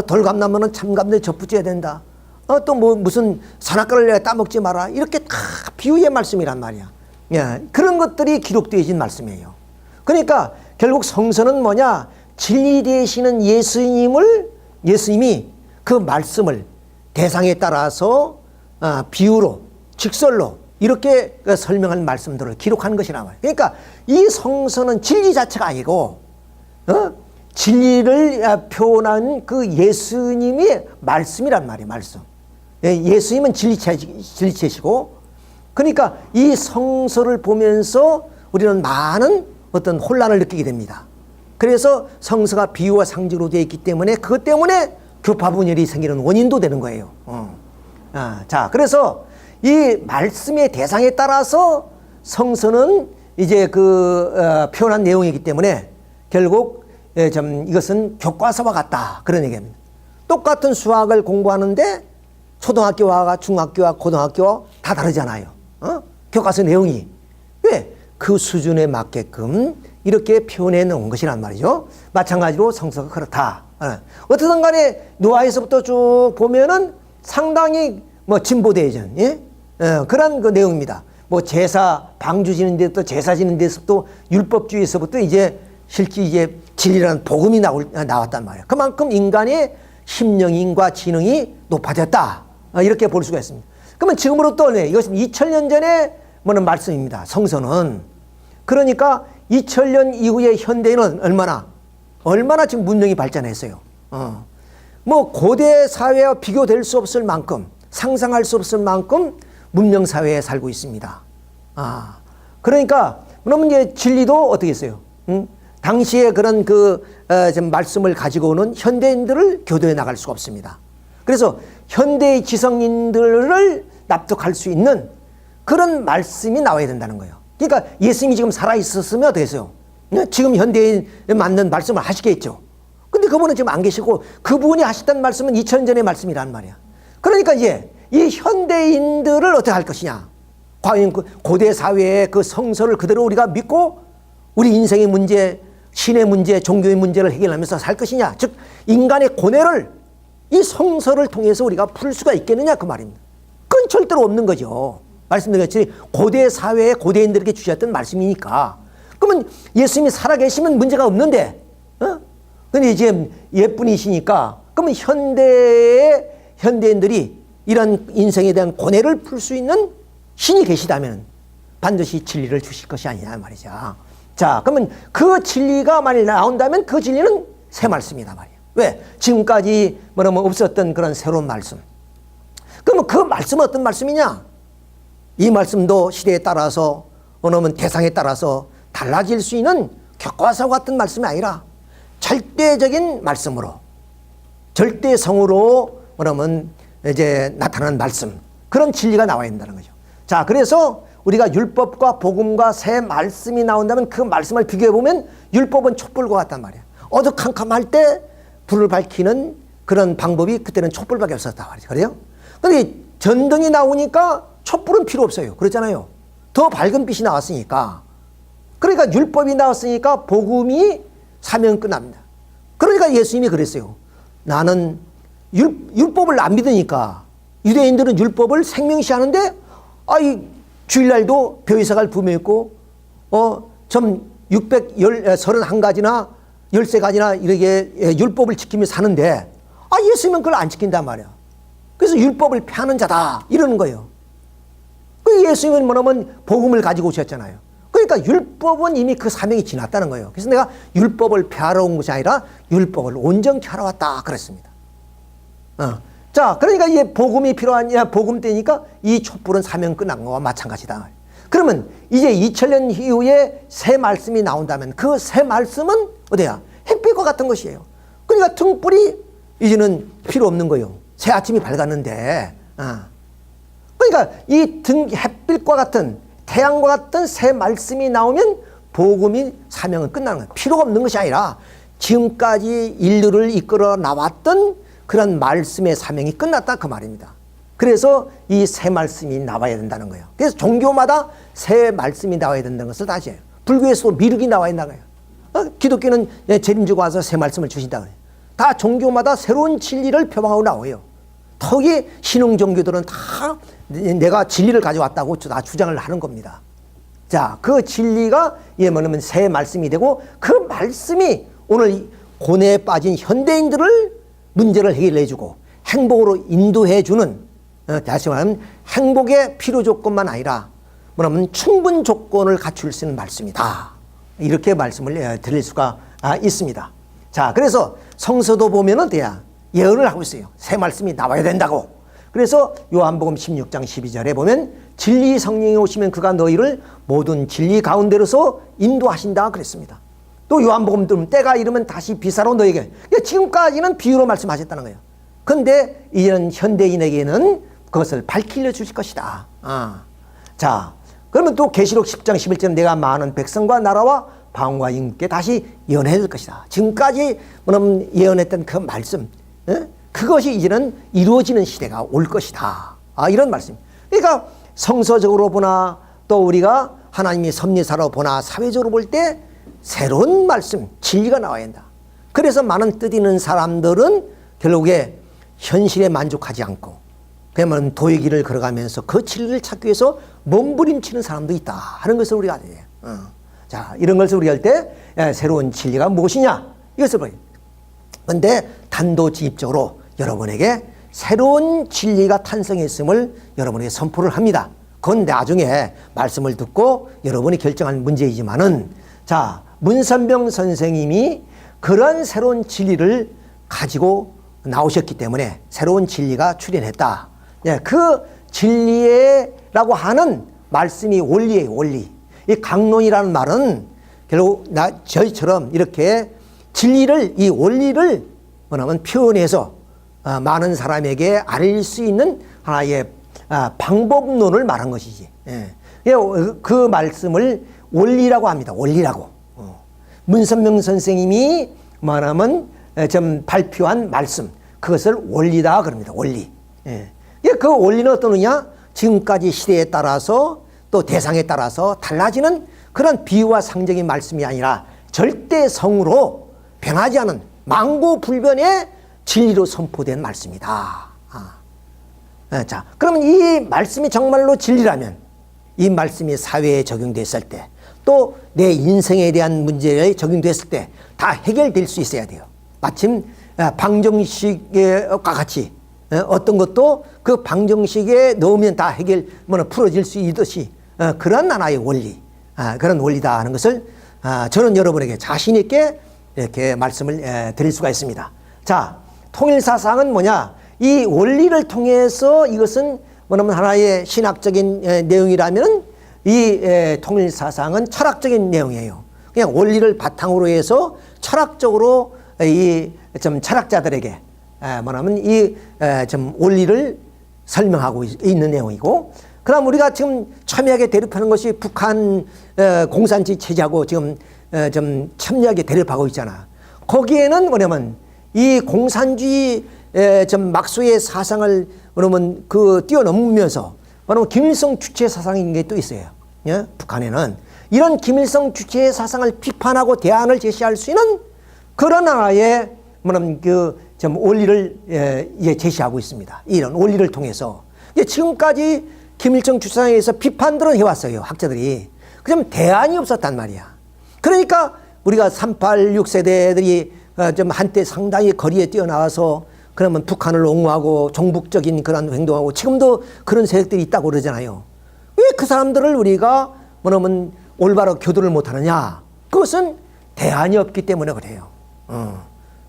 돌감나무는 참감대에 접붙여야 된다. 또 뭐 무슨 선악과를 내가 따먹지 마라. 이렇게 다 비유의 말씀이란 말이야. 예, 그런 것들이 기록되어진 말씀이에요. 그러니까 결국 성서는 뭐냐? 진리 되시는 예수님이 그 말씀을 대상에 따라서 비유로, 직설로 이렇게 설명한 말씀들을 기록하는 것이란 말이에요. 그러니까 이 성서는 진리 자체가 아니고 진리를 표현한 그 예수님의 말씀이란 말이에요. 말씀. 예수님은 진리체시고, 그러니까 이 성서를 보면서 우리는 많은 어떤 혼란을 느끼게 됩니다. 그래서 성서가 비유와 상징으로 되어 있기 때문에 그것 때문에 교파 분열이 생기는 원인도 되는 거예요. 자, 그래서 이 말씀의 대상에 따라서 성서는 이제 표현한 내용이기 때문에 결국 이것은 교과서와 같다, 그런 얘기입니다. 똑같은 수학을 공부하는데 초등학교와 중학교와 고등학교와 다 다르잖아요. 교과서 내용이. 왜? 그 수준에 맞게끔 이렇게 표현해 놓은 것이란 말이죠. 마찬가지로 성서가 그렇다. 어떻든 간에 노아에서부터 쭉 보면은 상당히 뭐 진보대전, 예? 그런 그 내용입니다. 뭐 제사, 방주 지는 데부터 제사 지는 데서부터 율법주의에서부터 이제 실제 이제 진리라는 복음이 나왔단 말이에요. 그만큼 인간의 심령인과 지능이 높아졌다. 이렇게 볼 수가 있습니다. 그러면 지금으로부터 이것은 2000년 전에 뭐는 말씀입니다. 성서는. 그러니까 2000년 이후의 현대인은 얼마나 지금 문명이 발전했어요. 뭐 고대 사회와 비교될 수 없을 만큼, 상상할 수 없을 만큼 문명 사회에 살고 있습니다. 그러니까 그러면 이제 진리도 어떻게 했어요? 당시에 그런 말씀을 가지고 오는 현대인들을 교도해 나갈 수가 없습니다. 그래서 현대의 지성인들을 납득할 수 있는 그런 말씀이 나와야 된다는 거예요. 그러니까 예수님이 지금 살아있었으면 어떻게 했어요? 지금 현대에 맞는 말씀을 하시겠죠. 근데 그분은 지금 안 계시고 그분이 하셨던 말씀은 2000년 전의 말씀이란 말이야. 그러니까 이제 이 현대인들을 어떻게 할 것이냐. 과연 고대 사회의 그 성서를 그대로 우리가 믿고 우리 인생의 문제, 신의 문제, 종교의 문제를 해결하면서 살 것이냐. 즉 인간의 고뇌를 이 성서를 통해서 우리가 풀 수가 있겠느냐, 그 말입니다. 그건 절대로 없는 거죠. 말씀드렸지, 고대 사회의 고대인들에게 주셨던 말씀이니까. 그러면 예수님이 살아계시면 문제가 없는데, 근데 이제 옛분이시니까, 그러면 현대인들이 이런 인생에 대한 고뇌를 풀 수 있는 신이 계시다면 반드시 진리를 주실 것이 아니냐 말이죠. 자, 그러면 그 진리가 만일 나온다면 그 진리는 새 말씀이다 말이에요. 왜? 지금까지 없었던 그런 새로운 말씀. 그러면 그 말씀은 어떤 말씀이냐? 이 말씀도 시대에 따라서 대상에 따라서 달라질 수 있는 교과서 같은 말씀이 아니라 절대적인 말씀으로, 절대성으로 이제 나타나는 말씀, 그런 진리가 나와야 된다는 거죠. 자, 그래서 우리가 율법과 복음과 새 말씀이 나온다면 그 말씀을 비교해 보면 율법은 촛불과 같단 말이에요. 어두컴컴할 때 불을 밝히는 그런 방법이 그때는 촛불밖에 없었단 말이죠. 그래요? 근데 전등이 나오니까 촛불은 필요 없어요. 그렇잖아요. 더 밝은 빛이 나왔으니까. 그러니까 율법이 나왔으니까 복음이 사명 끝납니다. 그러니까 예수님이 그랬어요. 나는 율법을 안 믿으니까 유대인들은 율법을 생명시하는데 주일날도 벼이삭을 부메있고 좀 631가지나 13가지나 이렇게 율법을 지키며 사는데 예수님은 그걸 안 지킨단 말이야. 그래서 율법을 폐하는 자다 이러는 거예요. 그 예수님은 뭐냐면 복음을 가지고 오셨잖아요. 그러니까 율법은 이미 그 사명이 지났다는 거예요. 그래서 내가 율법을 폐하러 온 것이 아니라 율법을 온전히 하러 왔다 그랬습니다. 자, 그러니까 이게 복음이 필요한, 복음 때니까 이 촛불은 사명 끝난 거와 마찬가지다. 그러면 이제 2000년 이후에 새 말씀이 나온다면 그 새 말씀은 어디야? 햇빛과 같은 것이에요. 그러니까 등불이 이제는 필요 없는 거예요. 새 아침이 밝았는데. 그러니까 이 햇빛과 같은, 태양과 같은 새 말씀이 나오면 복음이 사명은 끝나는 거예요. 필요가 없는 것이 아니라 지금까지 인류를 이끌어 나왔던 그런 말씀의 사명이 끝났다 그 말입니다. 그래서 이 새 말씀이 나와야 된다는 거예요. 그래서 종교마다 새 말씀이 나와야 된다는 것을 다시 해요. 불교에서도 미륵이 나와야 된다는 거예요. 기독교는 재림주가 와서 새 말씀을 주신다고 해요. 다 종교마다 새로운 진리를 표방하고 나와요. 특히 신흥 종교들은 다 내가 진리를 가져왔다고 다 주장을 하는 겁니다. 자, 그 진리가 뭐냐면 새 말씀이 되고 그 말씀이 오늘 고뇌에 빠진 현대인들을 문제를 해결해주고 행복으로 인도해주는, 다시 말하면 행복의 필요 조건만 아니라 뭐냐면 충분 조건을 갖출 수 있는 말씀이다. 이렇게 말씀을 드릴 수가 있습니다. 자, 그래서 성서도 보면은 예언을 하고 있어요. 새 말씀이 나와야 된다고. 그래서 요한복음 16장 12절에 보면 진리 성령이 오시면 그가 너희를 모든 진리 가운데로서 인도하신다 그랬습니다. 또 요한복음 때가 이르면 다시 비사로 너에게, 지금까지는 비유로 말씀하셨다는 거예요. 그런데 이제는 현대인에게는 그것을 밝히려 주실 것이다. 자, 그러면 또 계시록 10장 11절은 내가 많은 백성과 나라와 방과 인국께 다시 예언해 줄 것이다. 지금까지 예언했던 그 말씀, 그것이 이제는 이루어지는 시대가 올 것이다. 이런 말씀. 그러니까 성서적으로 보나 또 우리가 하나님이 섭리사로 보나 사회적으로 볼 때 새로운 말씀, 진리가 나와야 한다. 그래서 많은 뜻 있는 사람들은 결국에 현실에 만족하지 않고 그러면 도의 길을 걸어가면서 그 진리를 찾기 위해서 몸부림치는 사람도 있다 하는 것을 우리가 알아야 돼요. 자, 이런 것을 우리가 할 때 새로운 진리가 무엇이냐 이것을 봐요. 그런데 단도직입적으로 여러분에게 새로운 진리가 탄생했음을 여러분에게 선포를 합니다. 그건 나중에 말씀을 듣고 여러분이 결정할 문제이지만은, 자, 문선병 선생님이 그런 새로운 진리를 가지고 나오셨기 때문에 새로운 진리가 출현했다. 그 진리라고 하는 말씀이 원리예요, 원리. 이 강론이라는 말은 결국 저희처럼 이렇게 진리를, 이 원리를 뭐냐면 표현해서 많은 사람에게 알릴 수 있는 하나의 방법론을 말한 것이지. 그 말씀을 원리라고 합니다. 원리라고. 문선명 선생님이 말하면 좀 발표한 말씀, 그것을 원리다 그럽니다. 원리. 그 원리는 어떠느냐? 지금까지 시대에 따라서 또 대상에 따라서 달라지는 그런 비유와 상징의 말씀이 아니라 절대성으로 변하지 않은 망고불변의 진리로 선포된 말씀이다. 자, 그러면 이 말씀이 정말로 진리라면 이 말씀이 사회에 적용됐을 때 또 내 인생에 대한 문제에 적용됐을 때 다 해결될 수 있어야 돼요. 마침 방정식과 같이 어떤 것도 그 방정식에 넣으면 다 풀어질 수 있듯이 그런 하나의 원리, 그런 원리다 하는 것을 저는 여러분에게 자신 있게 이렇게 말씀을 드릴 수가 있습니다. 자, 통일사상은 뭐냐? 이 원리를 통해서 이것은 뭐냐면 하나의 신학적인 내용이라면 이 통일사상은 철학적인 내용이에요. 그냥 원리를 바탕으로 해서 철학적으로 이 좀 철학자들에게 뭐냐면 이 좀 원리를 설명하고 있는 내용이고, 그럼 우리가 지금 첨예하게 대립하는 것이 북한 공산주의 체제하고 지금 좀 첨예하게 대립하고 있잖아. 거기에는 뭐냐면 이 공산주의 좀 막수의 사상을 그러면 뛰어넘으면서 그러면 김일성 주체 사상인 게 또 있어요. 예? 북한에는 이런 김일성 주체의 사상을 비판하고 대안을 제시할 수 있는 그런 하나의 뭐냐면 좀 원리를 제시하고 있습니다. 이런 원리를 통해서 지금까지 김일성 주체에서 비판들은 해왔어요. 학자들이. 그럼 대안이 없었단 말이야. 그러니까 우리가 386 세대들이 좀 한때 상당히 거리에 뛰어나와서 그러면 북한을 옹호하고 종북적인 그런 행동하고 지금도 그런 세력들이 있다고 그러잖아요. 왜 그 사람들을 우리가 뭐냐면 올바로 교도를 못하느냐? 그것은 대안이 없기 때문에 그래요.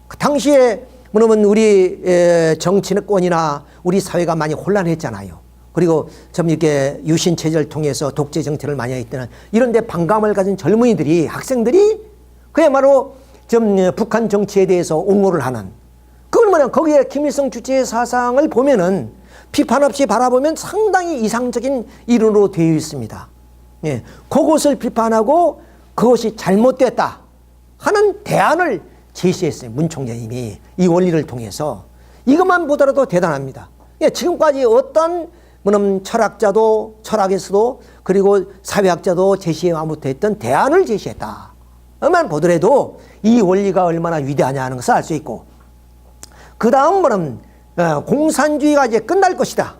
그 당시에 뭐냐면 우리 정치권이나 우리 사회가 많이 혼란했잖아요. 그리고 좀 이렇게 유신 체제를 통해서 독재 정치를 많이 했던 이런 데 반감을 가진 젊은이들이, 학생들이 그야말로 좀 북한 정치에 대해서 옹호를 하는, 그걸 뭐냐, 거기에 김일성 주체의 사상을 보면은 비판 없이 바라보면 상당히 이상적인 이론으로 되어 있습니다. 예, 그것을 비판하고 그것이 잘못됐다 하는 대안을 제시했어요. 문 총재님이 이 원리를 통해서. 이것만 보더라도 대단합니다. 예, 지금까지 어떤 철학에서도 그리고 사회학자도 제시하지 못했던 대안을 제시했다. 만 보더라도 이 원리가 얼마나 위대하냐 하는 것을 알 수 있고, 그 다음 뭐는 공산주의가 이제 끝날 것이다.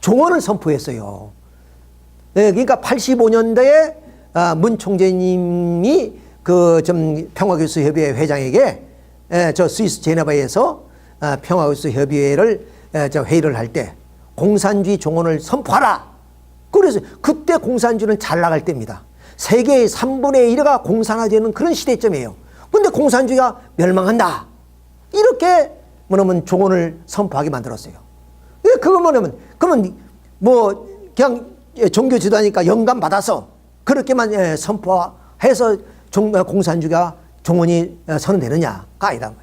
종언을 선포했어요. 네, 그러니까 85년도에 문 총재님이 그 좀 평화교수협의회 회장에게 저 스위스 제네바에서 평화교수협의회를 저 회의를 할 때 공산주의 종언을 선포하라. 그래서 그때 공산주의는 잘 나갈 때입니다. 세계의 3분의 1가 공산화되는 그런 시대점이에요. 근데 공산주의가 멸망한다. 이렇게 뭐냐면 종언을 선포하게 만들었어요. 그거 그러면 뭐 그냥 종교 지도하니까 영감 받아서 그렇게만 선포해서 공산주의가 종언이 선언되느냐가 아니다.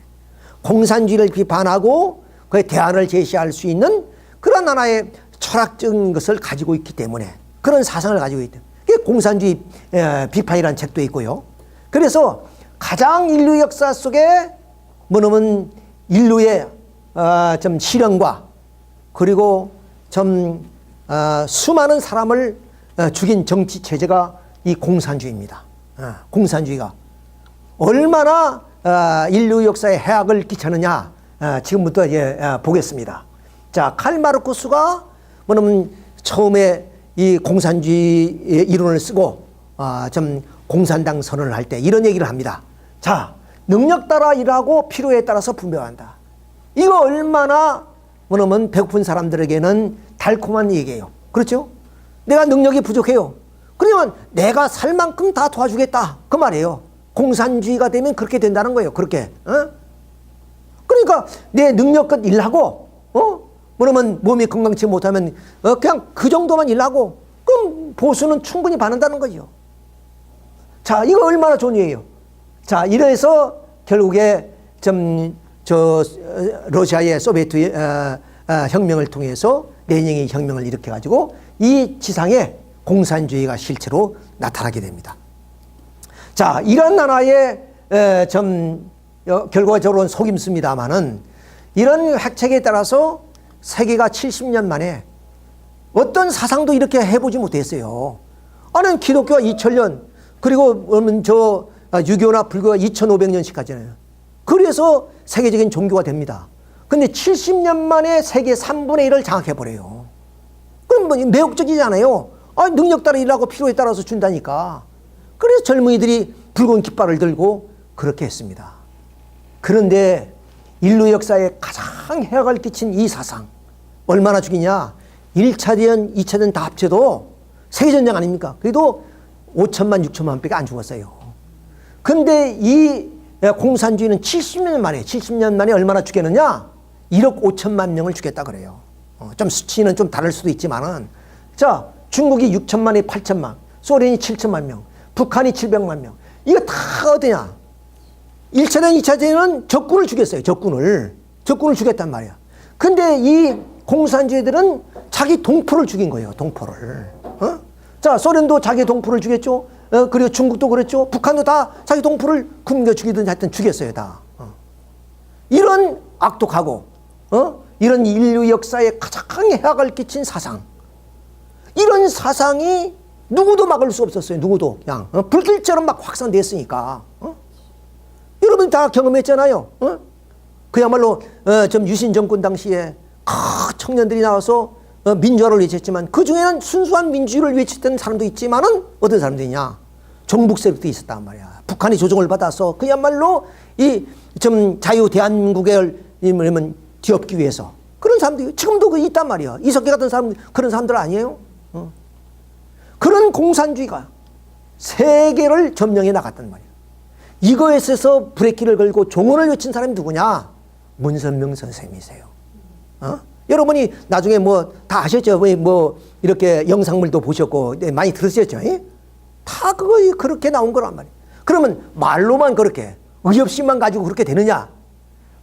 공산주의를 비판하고 그의 대안을 제시할 수 있는 그런 하나의 철학적인 것을 가지고 있기 때문에, 그런 사상을 가지고 있다. 공산주의 비판이라는 책도 있고요. 그래서 가장 인류 역사 속에 뭐냐면 인류의 좀 실현과 그리고 좀 수많은 사람을 죽인 정치 체제가 이 공산주의입니다. 공산주의가 얼마나 인류 역사에 해악을 끼쳤느냐 지금부터 이제 보겠습니다. 자, 칼 마르크스가 뭐냐면 처음에 이 공산주의 이론을 쓰고 좀 공산당 선언을 할 때 이런 얘기를 합니다. 자, 능력 따라 일하고 필요에 따라서 분배한다. 이거 얼마나 뭐냐면 배고픈 사람들에게는 달콤한 얘기예요. 그렇죠? 내가 능력이 부족해요. 그러면 내가 살 만큼 다 도와주겠다. 그 말이에요. 공산주의가 되면 그렇게 된다는 거예요. 그렇게. 그러니까 내 능력껏 일하고 뭐냐면 몸이 건강치 못하면 그냥 그 정도만 일하고 그럼 보수는 충분히 받는다는 거죠. 자, 이거 얼마나 좋은 얘기예요. 자, 이래서 결국에 러시아의 소비에트 혁명을 통해서 레닌의 혁명을 일으켜가지고 이 지상에 공산주의가 실체로 나타나게 됩니다. 자, 이런 하나의 결과적으로는 속임수입니다만은 이런 핵책에 따라서 세계가 70년 만에 어떤 사상도 이렇게 해보지 못했어요. 아니, 기독교가 2000년, 그리고 유교나 불교가 2500년씩 가잖아요. 그래서 세계적인 종교가 됩니다. 근데 70년 만에 세계 3분의 1을 장악해버려요. 그럼 뭐 매혹적이잖아요. 능력 따라 일하고 필요에 따라서 준다니까. 그래서 젊은이들이 붉은 깃발을 들고 그렇게 했습니다. 그런데 인류 역사에 가장 해악을 끼친 이 사상, 얼마나 죽이냐? 1차전, 2차전 다 합쳐도 세계전쟁 아닙니까? 그래도 5천만, 6천만 밖에 안 죽었어요. 근데 이 공산주의는 70년 만에 얼마나 죽였느냐? 1억 5천만 명을 죽였다 그래요. 좀 수치는 좀 다를 수도 있지만은, 자, 중국이 6천만에 8천만, 소련이 7천만 명, 북한이 700만 명. 이거 다 어디냐? 1차전, 2차전은 적군을 죽였어요. 적군을 죽였단 말이야. 근데 이 공산주의들은 자기 동포를 죽인 거예요. 동포를. 자, 소련도 자기 동포를 죽였죠. 그리고 중국도 그랬죠. 북한도 다 자기 동포를 굶겨 죽이든 하여튼 죽였어요. 다. 이런 악독하고 이런 인류 역사에 가장 해악을 끼친 사상, 이런 사상이 누구도 막을 수 없었어요. 누구도 그냥 불길처럼 막 확산됐으니까. 여러분 다 경험했잖아요. 그야말로 좀 유신 정권 당시에 청년들이 나와서 민주화를 외쳤지만 그 중에는 순수한 민주주의를 외쳤던 사람도 있지만은 어떤 사람들이냐? 종북 세력도 있었단 말이야. 북한이 조종을 받아서 그야말로 이 좀 자유 대한민국을 뒤엎기 위해서 그런 사람들이 지금도 있단 말이야. 이석기 같은 사람 그런 사람들 아니에요? 그런 공산주의가 세계를 점령해 나갔단 말이에요. 이거에 있어서 브레이크를 걸고 종언을 외친 사람이 누구냐? 문선명 선생님이세요. 여러분이 나중에 뭐 다 아셨죠? 뭐 이렇게 영상물도 보셨고 많이 들으셨죠? 다 그거 그렇게 나온 거란 말이에요. 그러면 말로만 그렇게 의협심만 가지고 그렇게 되느냐?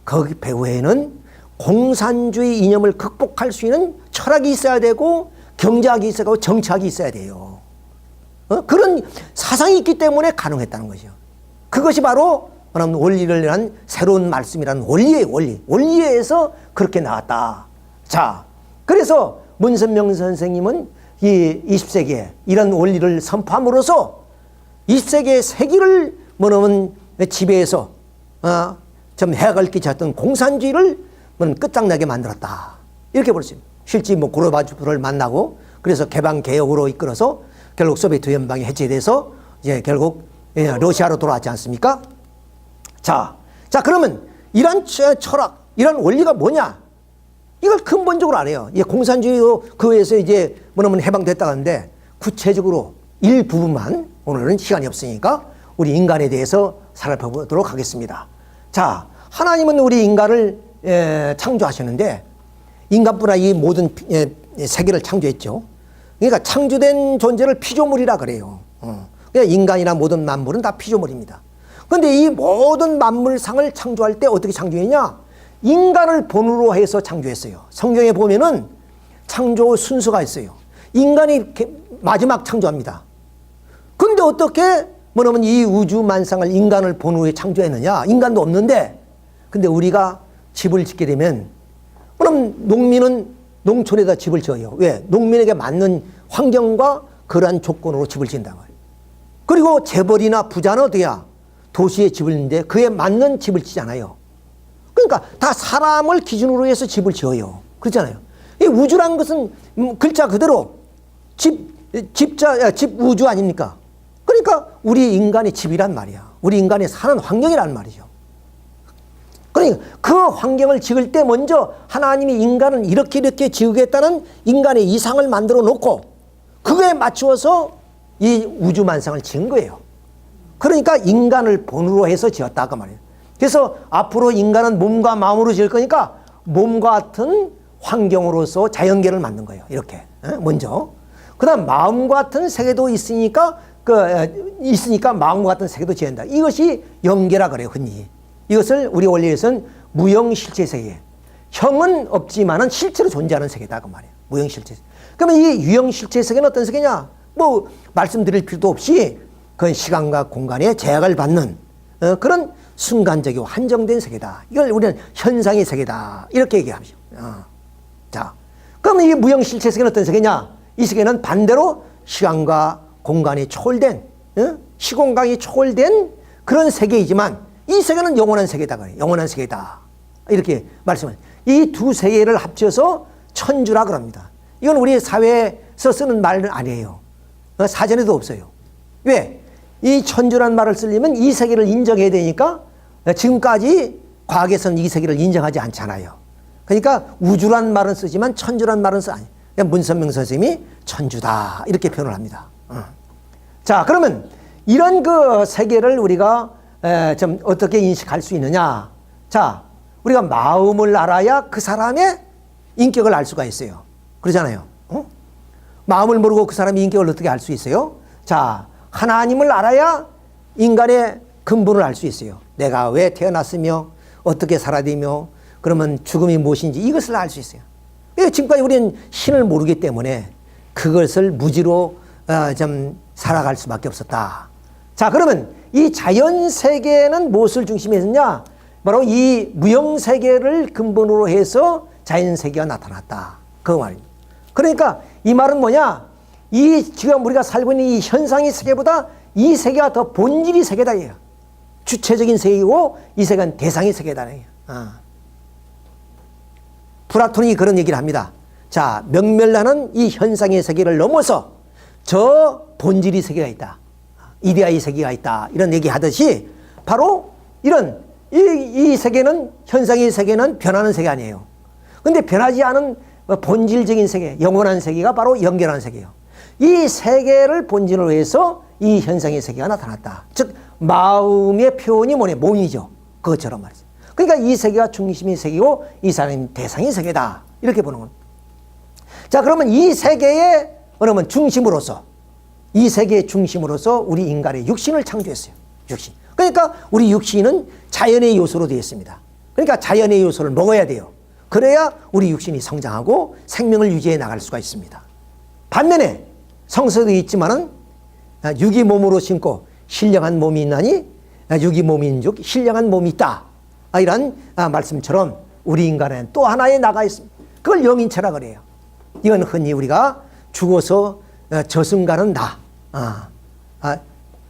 거기 배후에는 공산주의 이념을 극복할 수 있는 철학이 있어야 되고 경제학이 있어야 되고 정치학이 있어야 돼요. 그런 사상이 있기 때문에 가능했다는 거죠. 그것이 바로 원리를 위한 새로운 말씀이라는 원리예요. 원리에서 그렇게 나왔다. 자, 그래서 문선명 선생님은 이 20세기에 이런 원리를 선포함으로써 20세기의 세기를 뭐냐면 지배해서 좀 해악을 끼쳤던 공산주의를 끝장나게 만들었다. 이렇게 볼 수 있습니다. 실제 뭐 고르바초프를 만나고 그래서 개방 개혁으로 이끌어서 결국 소비에트 연방이 해체돼서 이제 결국 러시아로 돌아왔지 않습니까? 자 그러면 이런 철학, 이런 원리가 뭐냐? 이걸 근본적으로 안 해요. 공산주의로 그에서 이제 뭐냐면 해방됐다 하는데 구체적으로 일부분만 오늘은 시간이 없으니까 우리 인간에 대해서 살펴보도록 하겠습니다. 자, 하나님은 우리 인간을 창조하셨는데 인간뿐 아니라 이 모든 세계를 창조했죠. 그러니까 창조된 존재를 피조물이라 그래요. 그러니까 인간이나 모든 만물은 다 피조물입니다. 그런데 이 모든 만물상을 창조할 때 어떻게 창조했냐? 인간을 본으로 해서 창조했어요. 성경에 보면은 창조 순서가 있어요. 인간이 마지막 창조합니다. 그런데 어떻게 뭐냐면 이 우주 만상을 인간을 본으로 창조했느냐? 인간도 없는데, 근데 우리가 집을 짓게 되면 그럼 농민은 농촌에다 집을 지어요. 왜? 농민에게 맞는 환경과 그러한 조건으로 집을 지은단 말이에요. 그리고 재벌이나 부자는 어디야? 도시에 집을 짓는데 그에 맞는 집을 짓잖아요. 그러니까 다 사람을 기준으로 해서 집을 지어요. 그렇잖아요. 이 우주란 것은 글자 그대로 집 우주 아닙니까? 그러니까 우리 인간의 집이란 말이야. 우리 인간이 사는 환경이란 말이죠. 그러니까 그 환경을 지을 때 먼저 하나님이 인간은 이렇게 지으겠다는 인간의 이상을 만들어 놓고 그거에 맞추어서 이 우주 만상을 지은 거예요. 그러니까 인간을 본으로 해서 지었다 그 말이에요. 그래서 앞으로 인간은 몸과 마음으로 지을 거니까 몸과 같은 환경으로서 자연계를 만든 거예요. 이렇게 먼저. 그다음 마음과 같은 세계도 있으니까 마음과 같은 세계도 지은다. 이것이 영계라 그래요. 흔히. 이것을 우리 원리에서는 무형실체 세계. 형은 없지만은 실제로 존재하는 세계다 그 말이에요. 무형실체. 그러면 이 유형실체 세계는 어떤 세계냐? 뭐 말씀드릴 필요도 없이 그건 시간과 공간에 제약을 받는 그런 순간적이고 한정된 세계다. 이걸 우리는 현상의 세계다. 이렇게 얘기하죠. 자, 그러면 이 무형실체 세계는 어떤 세계냐? 이 세계는 반대로 시간과 공간이 초월된, 시공간이 초월된 그런 세계이지만 이 세계는 영원한 세계다. 영원한 세계다. 이렇게 말씀을. 이 두 세계를 합쳐서 천주라 그럽니다. 이건 우리 사회에서 쓰는 말은 아니에요. 사전에도 없어요. 왜? 이 천주라는 말을 쓰려면 이 세계를 인정해야 되니까 지금까지 과학에서는 이 세계를 인정하지 않잖아요. 그러니까 우주란 말은 쓰지만 천주란 말은 아니에요. 문선명 선생님이 천주다 이렇게 표현을 합니다. 자, 그러면 이런 그 세계를 우리가 좀 어떻게 인식할 수 있느냐? 자, 우리가 마음을 알아야 그 사람의 인격을 알 수가 있어요. 그러잖아요. 마음을 모르고 그 사람의 인격을 어떻게 알 수 있어요? 자, 하나님을 알아야 인간의 근본을 알 수 있어요. 내가 왜 태어났으며 어떻게 살아야 되며 그러면 죽음이 무엇인지 이것을 알 수 있어요. 지금까지 우리는 신을 모르기 때문에 그것을 무지로 좀 살아갈 수밖에 없었다. 자, 그러면 이 자연세계는 무엇을 중심에 했느냐? 바로 이 무형세계를 근본으로 해서 자연세계가 나타났다. 그 말입니다. 그러니까 이 말은 뭐냐? 이 지금 우리가 살고 있는 이 현상의 세계보다 이 세계가 더 본질이 세계다. 주체적인 세계이고 이 세계는 대상의 세계다. 플라톤이 그런 얘기를 합니다. 자, 명멸나는 이 현상의 세계를 넘어서 저 본질의 세계가 있다. 이데아의 세계가 있다. 이런 얘기 하듯이 바로 이런 이 세계는 현상의 세계는 변하는 세계 아니에요. 근데 변하지 않은 본질적인 세계, 영원한 세계가 바로 영결한 세계예요. 이 세계를 본질로 해서 이 현상의 세계가 나타났다. 즉 마음의 표현이 뭐냐? 몸이죠. 그것처럼 말이죠. 그러니까 이 세계가 중심이 세계고 이 사람이 대상이 세계다. 이렇게 보는 겁니다. 자, 그러면 이 세계의 그러면 중심으로서, 이 세계의 중심으로서 우리 인간의 육신을 창조했어요. 육신. 그러니까 우리 육신은 자연의 요소로 되어 있습니다. 그러니까 자연의 요소를 먹어야 돼요. 그래야 우리 육신이 성장하고 생명을 유지해 나갈 수가 있습니다. 반면에 성서도 있지만은 육이 몸으로 신고 신령한 몸이 있나니 육이 몸인즉 신령한 몸이 있다. 이런 말씀처럼 우리 인간은 또 하나의 나가 있습니다. 그걸 영인체라 그래요. 이건 흔히 우리가 죽어서 저승가는 나.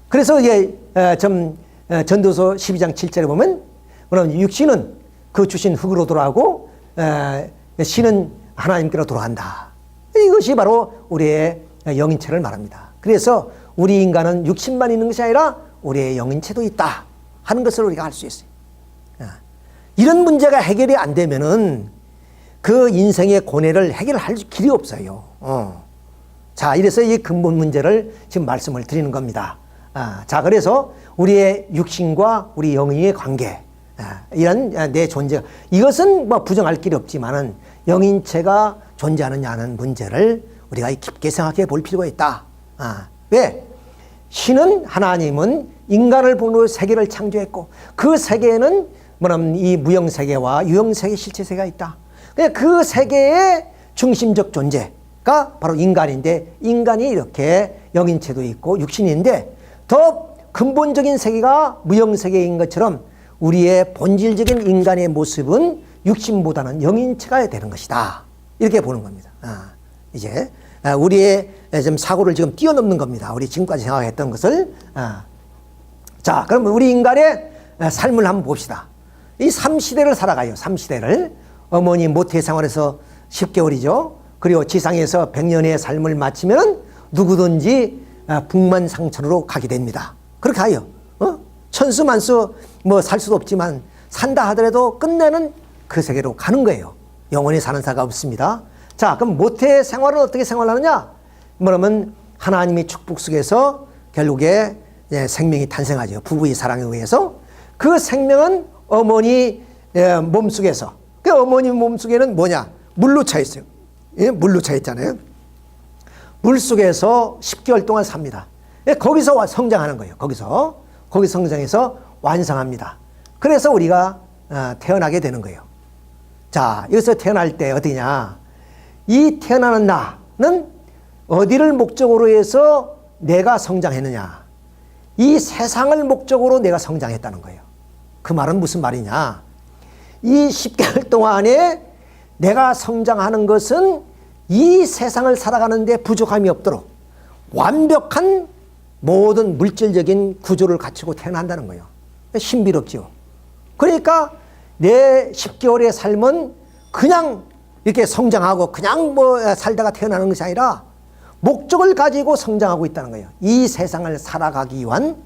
그래서 전도서 12장 7절에 보면 그럼 육신은 그 주신 흙으로 돌아가고 신은 하나님께로 돌아간다. 이것이 바로 우리의 영인체를 말합니다. 그래서 우리 인간은 육신만 있는 것이 아니라 우리의 영인체도 있다 하는 것을 우리가 알 수 있어요. 이런 문제가 해결이 안 되면은 그 인생의 고뇌를 해결할 길이 없어요. 자, 이래서 이 근본 문제를 지금 말씀을 드리는 겁니다. 자, 그래서 우리의 육신과 우리 영인의 관계, 이런 내 존재, 이것은 뭐 부정할 길이 없지만은 영인체가 존재하느냐 하는 문제를 우리가 깊게 생각해 볼 필요가 있다. 왜? 신은, 하나님은 인간을 본으로 세계를 창조했고 그 세계에는 뭐냐면 이 무형세계와 유형세계, 실체세계가 있다. 그 세계의 중심적 존재가 바로 인간인데 인간이 이렇게 영인체도 있고 육신인데 더 근본적인 세계가 무형세계인 것처럼 우리의 본질적인 인간의 모습은 육신보다는 영인체가 되는 것이다. 이렇게 보는 겁니다. 이제 우리의 좀 사고를 지금 뛰어넘는 겁니다. 우리 지금까지 생각했던 것을. 자, 그럼 우리 인간의 삶을 한번 봅시다. 이 3시대를 살아가요. 3시대를. 어머니 모태 생활에서 10개월이죠. 그리고 지상에서 100년의 삶을 마치면 누구든지 북만상천으로 가게 됩니다. 그렇게 하여 천수만수 뭐 살 수도 없지만 산다 하더라도 끝내는 그 세계로 가는 거예요. 영원히 사는 사가 없습니다. 자, 그럼 모태 생활은 어떻게 생활하느냐? 뭐냐면 하나님의 축복 속에서 결국에 생명이 탄생하죠. 부부의 사랑에 의해서. 그 생명은 어머니 몸속에서, 그 어머니 몸속에는 뭐냐? 물로 차 있어요. 예? 물로 차 있잖아요. 물 속에서 10개월 동안 삽니다. 거기서 성장하는 거예요. 거기서 성장해서 완성합니다. 그래서 우리가 태어나게 되는 거예요. 자, 여기서 태어날 때 어디냐? 이 태어나는 나는 어디를 목적으로 해서 내가 성장했느냐? 이 세상을 목적으로 내가 성장했다는 거예요. 그 말은 무슨 말이냐? 이 10개월 동안에 내가 성장하는 것은 이 세상을 살아가는데 부족함이 없도록 완벽한 모든 물질적인 구조를 갖추고 태어난다는 거예요. 신비롭죠. 그러니까 내 10개월의 삶은 그냥 이렇게 성장하고 그냥 뭐 살다가 태어나는 것이 아니라 목적을 가지고 성장하고 있다는 거예요. 이 세상을 살아가기 위한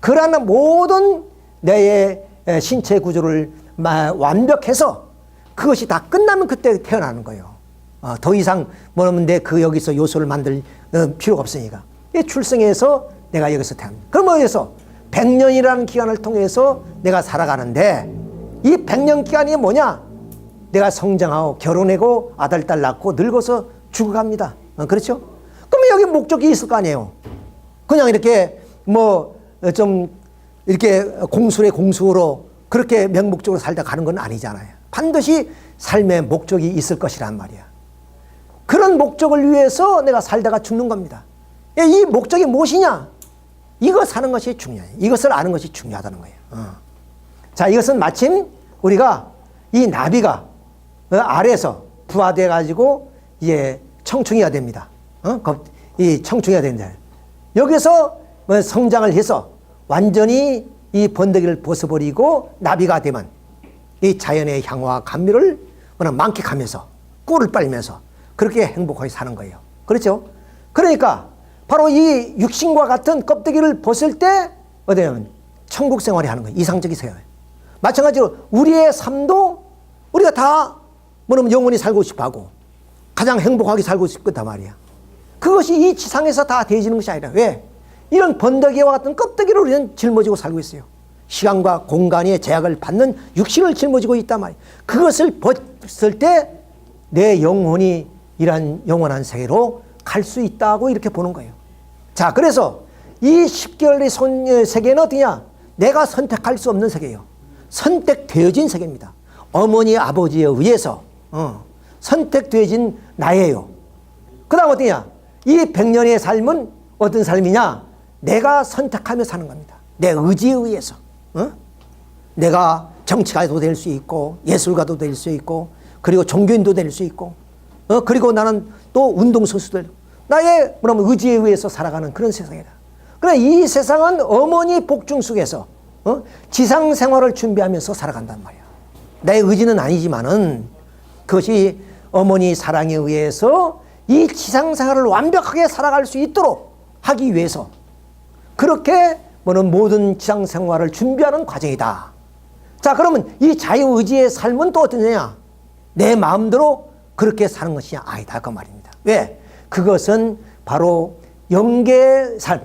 그러한 모든 내 신체 구조를 완벽해서 그것이 다 끝나면 그때 태어나는 거예요. 더 이상 뭐냐면 그 여기서 요소를 만들 필요가 없으니까. 출생해서 내가 여기서 태어납니다. 그럼 어디서 100년이라는 기간을 통해서 내가 살아가는데 이 100년 기간이 뭐냐? 내가 성장하고 결혼하고 아들, 딸 낳고 늙어서 죽어갑니다. 그렇죠? 그러면 여기 목적이 있을 거 아니에요. 그냥 이렇게 뭐 좀 이렇게 공수로 그렇게 맹목적으로 살다 가는 건 아니잖아요. 반드시 삶의 목적이 있을 것이란 말이야. 그런 목적을 위해서 내가 살다가 죽는 겁니다. 이 목적이 무엇이냐? 이거 사는 것이 중요해요. 이것을 아는 것이 중요하다는 거예요. 자, 이것은 마침 우리가 이 나비가 아래에서 부화돼 가지고 이제 청충해야 됩니다. 이 청충해야 된다. 여기서 성장을 해서 완전히 이 번데기를 벗어버리고 나비가 되면 이 자연의 향과 감미를 만끽하면서 꿀을 빨면서 그렇게 행복하게 사는 거예요. 그렇죠? 그러니까 바로 이 육신과 같은 껍데기를 벗을 때 어디냐면 천국 생활이 하는 거예요. 이상적인 생활. 마찬가지로 우리의 삶도 우리가 다 뭐냐면 영원히 살고 싶어 하고 가장 행복하게 살고 싶단 말이야. 그것이 이 지상에서 다 되어지는 것이 아니라 왜? 이런 번데기와 같은 껍데기로 우리는 짊어지고 살고 있어요. 시간과 공간의 제약을 받는 육신을 짊어지고 있단 말이에요. 그것을 벗을 때 내 영혼이 이런 영원한 세계로 갈 수 있다고 이렇게 보는 거예요. 자, 그래서 이 10개월의 세계는 어떠냐? 내가 선택할 수 없는 세계예요. 선택되어진 세계입니다. 어머니 아버지에 의해서 선택되어진 나예요. 그 다음 어떠냐? 이 100년의 삶은 어떤 삶이냐? 내가 선택하며 사는 겁니다. 내 의지에 의해서. 내가 정치가도 될 수 있고 예술가도 될 수 있고 그리고 종교인도 될 수 있고 그리고 나는 또 운동선수도 되고 나의 의지에 의해서 살아가는 그런 세상이다. 그러나 이 세상은 어머니 복중 속에서 지상 생활을 준비하면서 살아간단 말이야. 내 의지는 아니지만은 그것이 어머니 사랑에 의해서 이 지상 생활을 완벽하게 살아갈 수 있도록 하기 위해서 그렇게 모든 지상 생활을 준비하는 과정이다. 자, 그러면 이 자유의지의 삶은 또 어떠냐? 내 마음대로 그렇게 사는 것이 아니다 그 말입니다. 왜? 그것은 바로 영계의 삶,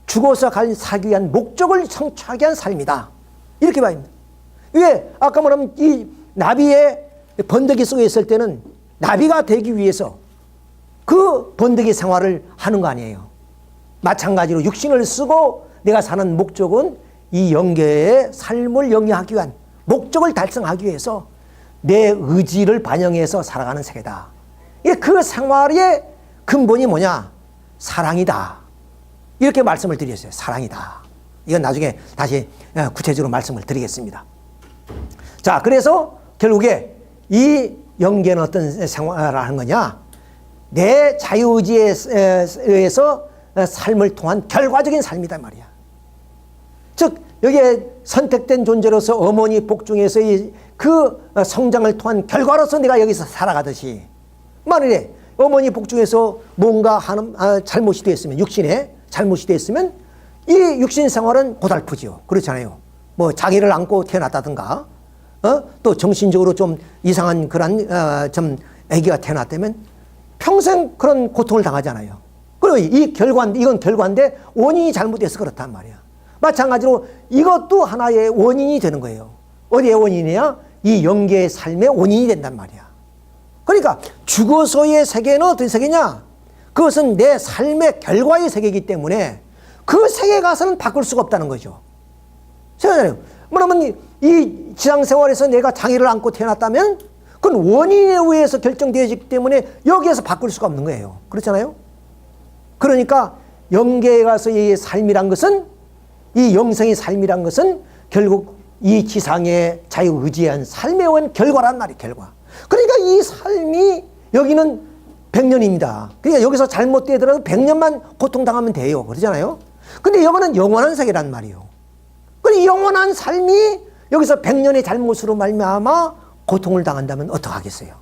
죽어서 살기 위한 목적을 성취하기 위한 삶이다. 이렇게 봐야 합니다. 왜? 아까 말하면 이 나비의 번데기 속에 있을 때는 나비가 되기 위해서 그 번데기 생활을 하는 거 아니에요. 마찬가지로 육신을 쓰고 내가 사는 목적은 이 영계의 삶을 영위하기 위한 목적을 달성하기 위해서 내 의지를 반영해서 살아가는 세계다. 그 생활의 근본이 뭐냐? 사랑이다. 이렇게 말씀을 드렸어요. 사랑이다. 이건 나중에 다시 구체적으로 말씀을 드리겠습니다. 자, 그래서 결국에 이 영계는 어떤 생활을 하는 거냐? 내 자유의지에 의해서 삶을 통한 결과적인 삶이다 말이야. 즉 여기에 선택된 존재로서 어머니 복중에서 그 성장을 통한 결과로서 내가 여기서 살아가듯이 만일에 어머니 복중에서 뭔가 하는 잘못이 됐으면 육신에 잘못이 됐으면 이 육신 생활은 고달프지요. 그렇잖아요. 뭐 자기를 안고 태어났다든가 또 정신적으로 좀 이상한 그런 좀 아기가 태어났다면 평생 그런 고통을 당하잖아요. 그리고 이건 결과인데 원인이 잘못돼서 그렇단 말이야. 마찬가지로 이것도 하나의 원인이 되는 거예요. 어디의 원인이냐? 이 영계의 삶의 원인이 된단 말이야. 그러니까 죽어서의 세계는 어떤 세계냐? 그것은 내 삶의 결과의 세계이기 때문에 그 세계에 가서는 바꿀 수가 없다는 거죠. 생각해요. 그러면 이 지상생활에서 내가 장애를 안고 태어났다면 그건 원인에 의해서 결정되어지기 때문에 여기에서 바꿀 수가 없는 거예요. 그렇잖아요? 그러니까 영계에 가서 이 삶이란 것은 이 영생의 삶이란 것은 결국 이 지상의 자유의지한 삶에 온 결과란 말이에요. 결과. 그러니까 이 삶이 여기는 100년입니다. 그러니까 여기서 잘못되더라도 100년만 고통당하면 돼요. 그러잖아요. 근데 여기는 영원한 세계란 말이에요. 그러니 영원한 삶이 여기서 100년의 잘못으로 말미암아 고통을 당한다면 어떡하겠어요?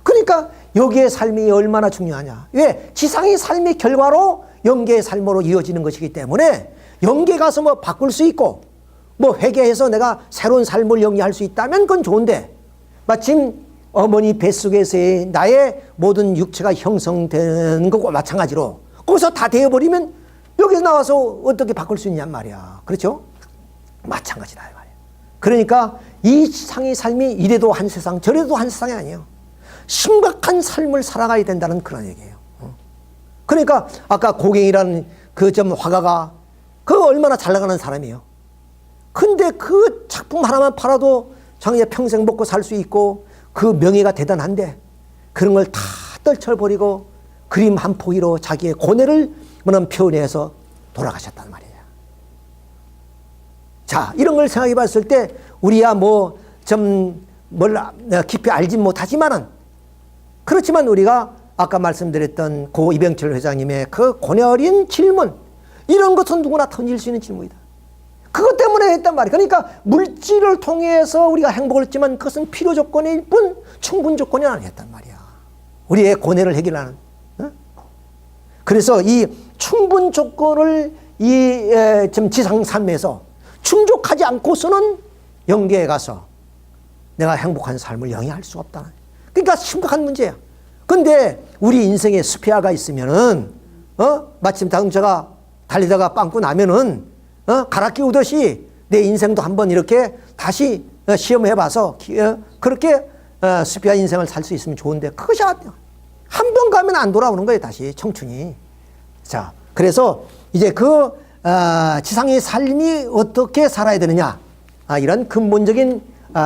그러니까 여기의 삶이 얼마나 중요하냐. 왜? 지상의 삶의 결과로 영계의 삶으로 이어지는 것이기 때문에 영계 가서 뭐 바꿀 수 있고 뭐 회개해서 내가 새로운 삶을 영위할 수 있다면 그건 좋은데 마침 어머니 뱃속에서의 나의 모든 육체가 형성되는 것과 마찬가지로 거기서 다 되어버리면 여기서 나와서 어떻게 바꿀 수 있냔 말이야. 그렇죠? 마찬가지다 말이야. 그러니까 이 세상의 삶이 이래도 한 세상 저래도 한 세상이 아니에요. 심각한 삶을 살아가야 된다는 그런 얘기예요. 그러니까 아까 고갱이라는 그 좀 화가가 그 얼마나 잘 나가는 사람이에요. 근데 그 작품 하나만 팔아도 자기 평생 먹고 살 수 있고 그 명예가 대단한데 그런 걸 다 떨쳐버리고 그림 한 포기로 자기의 고뇌를 표현해서 돌아가셨단 말이에요. 자, 이런 걸 생각해 봤을 때 우리야 뭐 좀 깊이 알진 못하지만은 그렇지만 우리가 아까 말씀드렸던 고 이병철 회장님의 그 고뇌 어린 질문 이런 것은 누구나 던질 수 있는 질문이다. 그것 때문에 했단 말이에요. 그러니까 물질을 통해서 우리가 행복을 했지만 그것은 필요 조건일 뿐 충분 조건이 아니었단 말이야. 우리의 고뇌를 해결하는. 그래서 이 충분 조건을 좀 지상 삶에서 충족하지 않고서는 영계에 가서 내가 행복한 삶을 영위할 수 없다. 그러니까 심각한 문제야. 근데 우리 인생에 수피아가 있으면은, 마침 자동차가 달리다가 빵꾸 나면은, 갈아 끼우듯이 내 인생도 한번 이렇게 다시 시험해봐서, 그렇게 수피아 인생을 살 수 있으면 좋은데, 그것이 한 번 가면 안 돌아오는 거예요, 다시 청춘이. 자, 그래서 이제 지상의 삶이 어떻게 살아야 되느냐, 이런 근본적인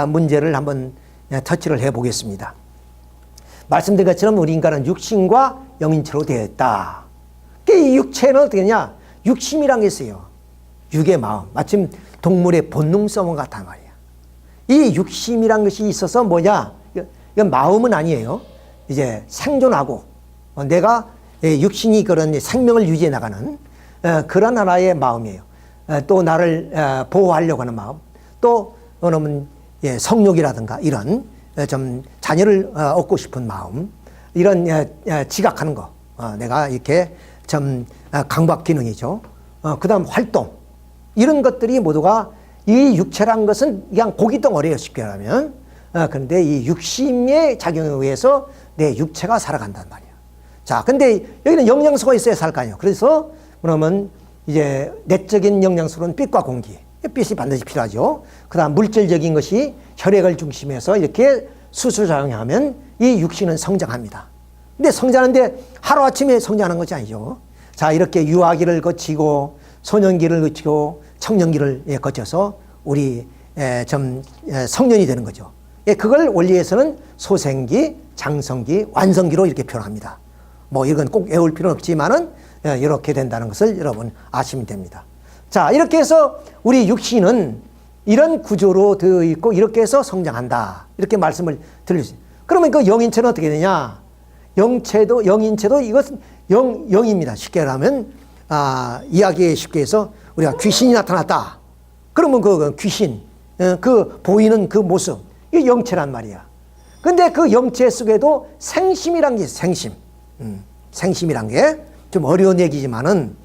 문제를 한번 터치를 해보겠습니다. 말씀드린 것처럼 우리 인간은 육신과 영인체로 되어 있다. 이 육체는 어떻게 되냐? 육심이란 게 있어요. 육의 마음. 마침 동물의 본능성과 같단 말이야. 이 육심이란 것이 있어서 뭐냐? 이건 마음은 아니에요. 이제 생존하고 내가 육신이 그런 생명을 유지해 나가는 그런 하나의 마음이에요. 또 나를 보호하려고 하는 마음. 또 어느면 성욕이라든가 이런 좀 자녀를 얻고 싶은 마음, 이런 지각하는 거, 내가 이렇게 좀 강박 기능이죠. 그다음 활동, 이런 것들이 모두가 이 육체란 것은 그냥 고기 덩어리예요, 쉽게 말하면. 그런데 이 육심의 작용에 의해서 내 육체가 살아간단 말이야. 자, 근데 여기는 영양소가 있어야 살 거 아니에요. 그래서 그러면 이제 내적인 영양소는 빛과 공기, 빛이 반드시 필요하죠. 그다음 물질적인 것이 혈액을 중심해서 이렇게 수수작용하면 이 육신은 성장합니다. 근데 성장하는데 하루아침에 성장하는 것이 아니죠. 자, 이렇게 유아기를 거치고 소년기를 거치고 청년기를 거쳐서 우리 성년이 되는 거죠. 그걸 원리에서는 소생기, 장성기, 완성기로 이렇게 표현합니다. 뭐 이건 꼭 외울 필요는 없지만은 이렇게 된다는 것을 여러분 아시면 됩니다. 자, 이렇게 해서 우리 육신은 이런 구조로 되어 있고 이렇게 해서 성장한다, 이렇게 말씀을 드리죠. 그러면 그 영인체는 어떻게 되냐? 영인체도 이것은 영입니다. 쉽게 말하면 이야기 쉽게 해서 우리가 귀신이 나타났다. 그러면 그 귀신, 그 보이는 그 모습, 이게 영체란 말이야. 근데 그 영체 속에도 생심이란 게 생심. 생심이란 게 좀 어려운 얘기지만은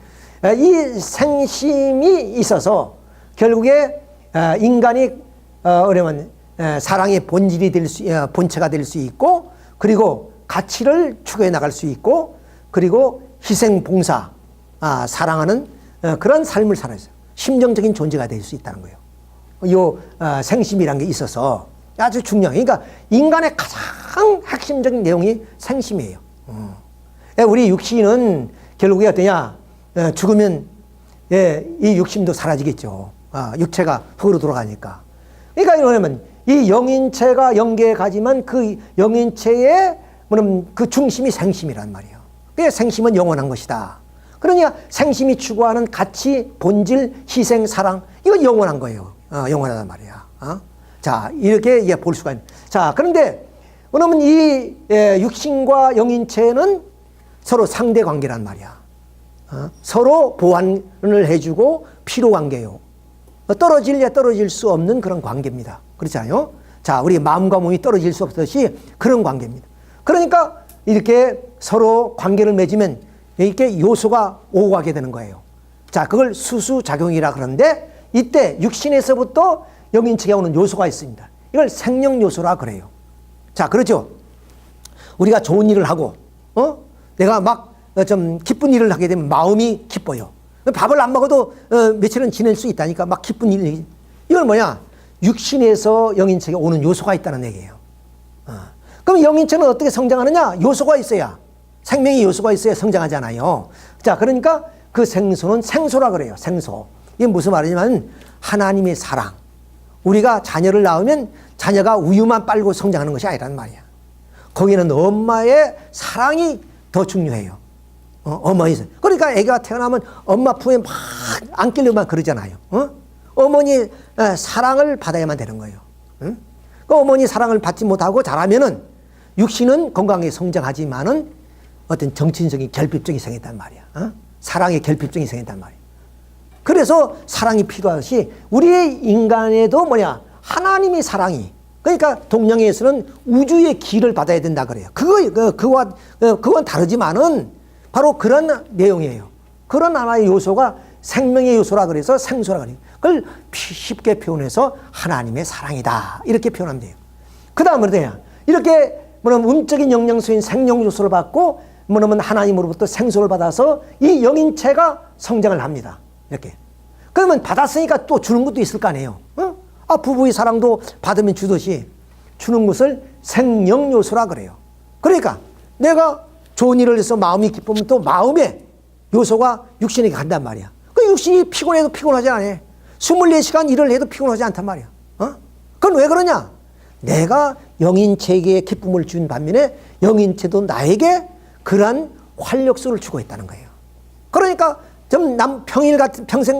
이 생심이 있어서 결국에 인간이 어려면 사랑의 본질이 본체가 될 수 있고, 그리고 가치를 추구해 나갈 수 있고, 그리고 희생 봉사, 사랑하는 그런 삶을 살아요. 심정적인 존재가 될 수 있다는 거예요. 이 생심이란 게 있어서 아주 중요해요. 그러니까 인간의 가장 핵심적인 내용이 생심이에요. 우리 육신은 결국에 어떠냐? 죽으면 이 육심도 사라지겠죠. 육체가 흙으로 돌아가니까. 그러니까 이러면 이 영인체가 영계에 가지만 그 영인체의 그 중심이 생심이란 말이에요. 그래서 생심은 영원한 것이다. 그러니까 생심이 추구하는 가치, 본질, 희생, 사랑, 이건 영원한 거예요. 영원하단 말이야. 자, 이렇게 볼 수가 있는. 자, 그런데 그러면 이 육신과 영인체는 서로 상대 관계란 말이야. 서로 보완을 해주고 필요 관계요. 떨어질 수 없는 그런 관계입니다. 그렇잖아요. 자, 우리 마음과 몸이 떨어질 수 없듯이 그런 관계입니다. 그러니까 이렇게 서로 관계를 맺으면 이렇게 요소가 오고 가게 되는 거예요. 자, 그걸 수수작용이라 그러는데, 이때 육신에서부터 영인체에 오는 요소가 있습니다. 이걸 생명 요소라 그래요. 자, 그렇죠. 우리가 좋은 일을 하고, 내가 막 좀 기쁜 일을 하게 되면 마음이 기뻐요. 밥을 안 먹어도 며칠은 지낼 수 있다니까 막 기쁜 일. 이건 뭐냐? 육신에서 영인체에 오는 요소가 있다는 얘기예요. 그럼 영인체는 어떻게 성장하느냐? 요소가 있어야, 생명의 요소가 있어야 성장하잖아요. 자, 그러니까 그 생소는 생소라 그래요. 생소. 이게 무슨 말이냐면 하나님의 사랑. 우리가 자녀를 낳으면 자녀가 우유만 빨고 성장하는 것이 아니란 말이야. 거기는 엄마의 사랑이 더 중요해요. 어머니. 그러니까 애가 태어나면 엄마 품에 막 안기려고만 그러잖아요. 어머니 사랑을 받아야만 되는 거예요. 그 어머니 사랑을 받지 못하고 자라면은 육신은 건강하게 성장하지만은 어떤 정신적인 결핍증이 생긴단 말이야. 사랑의 결핍증이 생긴단 말이야. 그래서 사랑이 필요하듯이 우리의 인간에도 뭐냐? 하나님의 사랑이. 그러니까 동양에서는 우주의 기를 받아야 된다 그래요. 그건 다르지만은 바로 그런 내용이에요. 그런 하나의 요소가 생명의 요소라 그래서 생소라 그래요. 그걸 쉽게 표현해서 하나님의 사랑이다, 이렇게 표현하면 돼요. 그 다음은 뭐냐? 이렇게 뭐냐면 음적인 영양소인 생명 요소를 받고 뭐냐면 하나님으로부터 생수를 받아서 이 영인체가 성장을 합니다. 이렇게. 그러면 받았으니까 또 주는 것도 있을 거 아니에요. 부부의 사랑도 받으면 주듯이 주는 것을 생명 요소라 그래요. 그러니까 내가 좋은 일을 해서 마음이 기쁘면 또 마음의 요소가 육신에게 간단 말이야. 그 육신이 피곤해도 피곤하지 않아. 24시간 일을 해도 피곤하지 않단 말이야. 그건 왜 그러냐? 내가 영인체에게 기쁨을 준 반면에 영인체도 나에게 그러한 활력소를 주고 있다는 거예요. 그러니까 좀 평일 같은 평생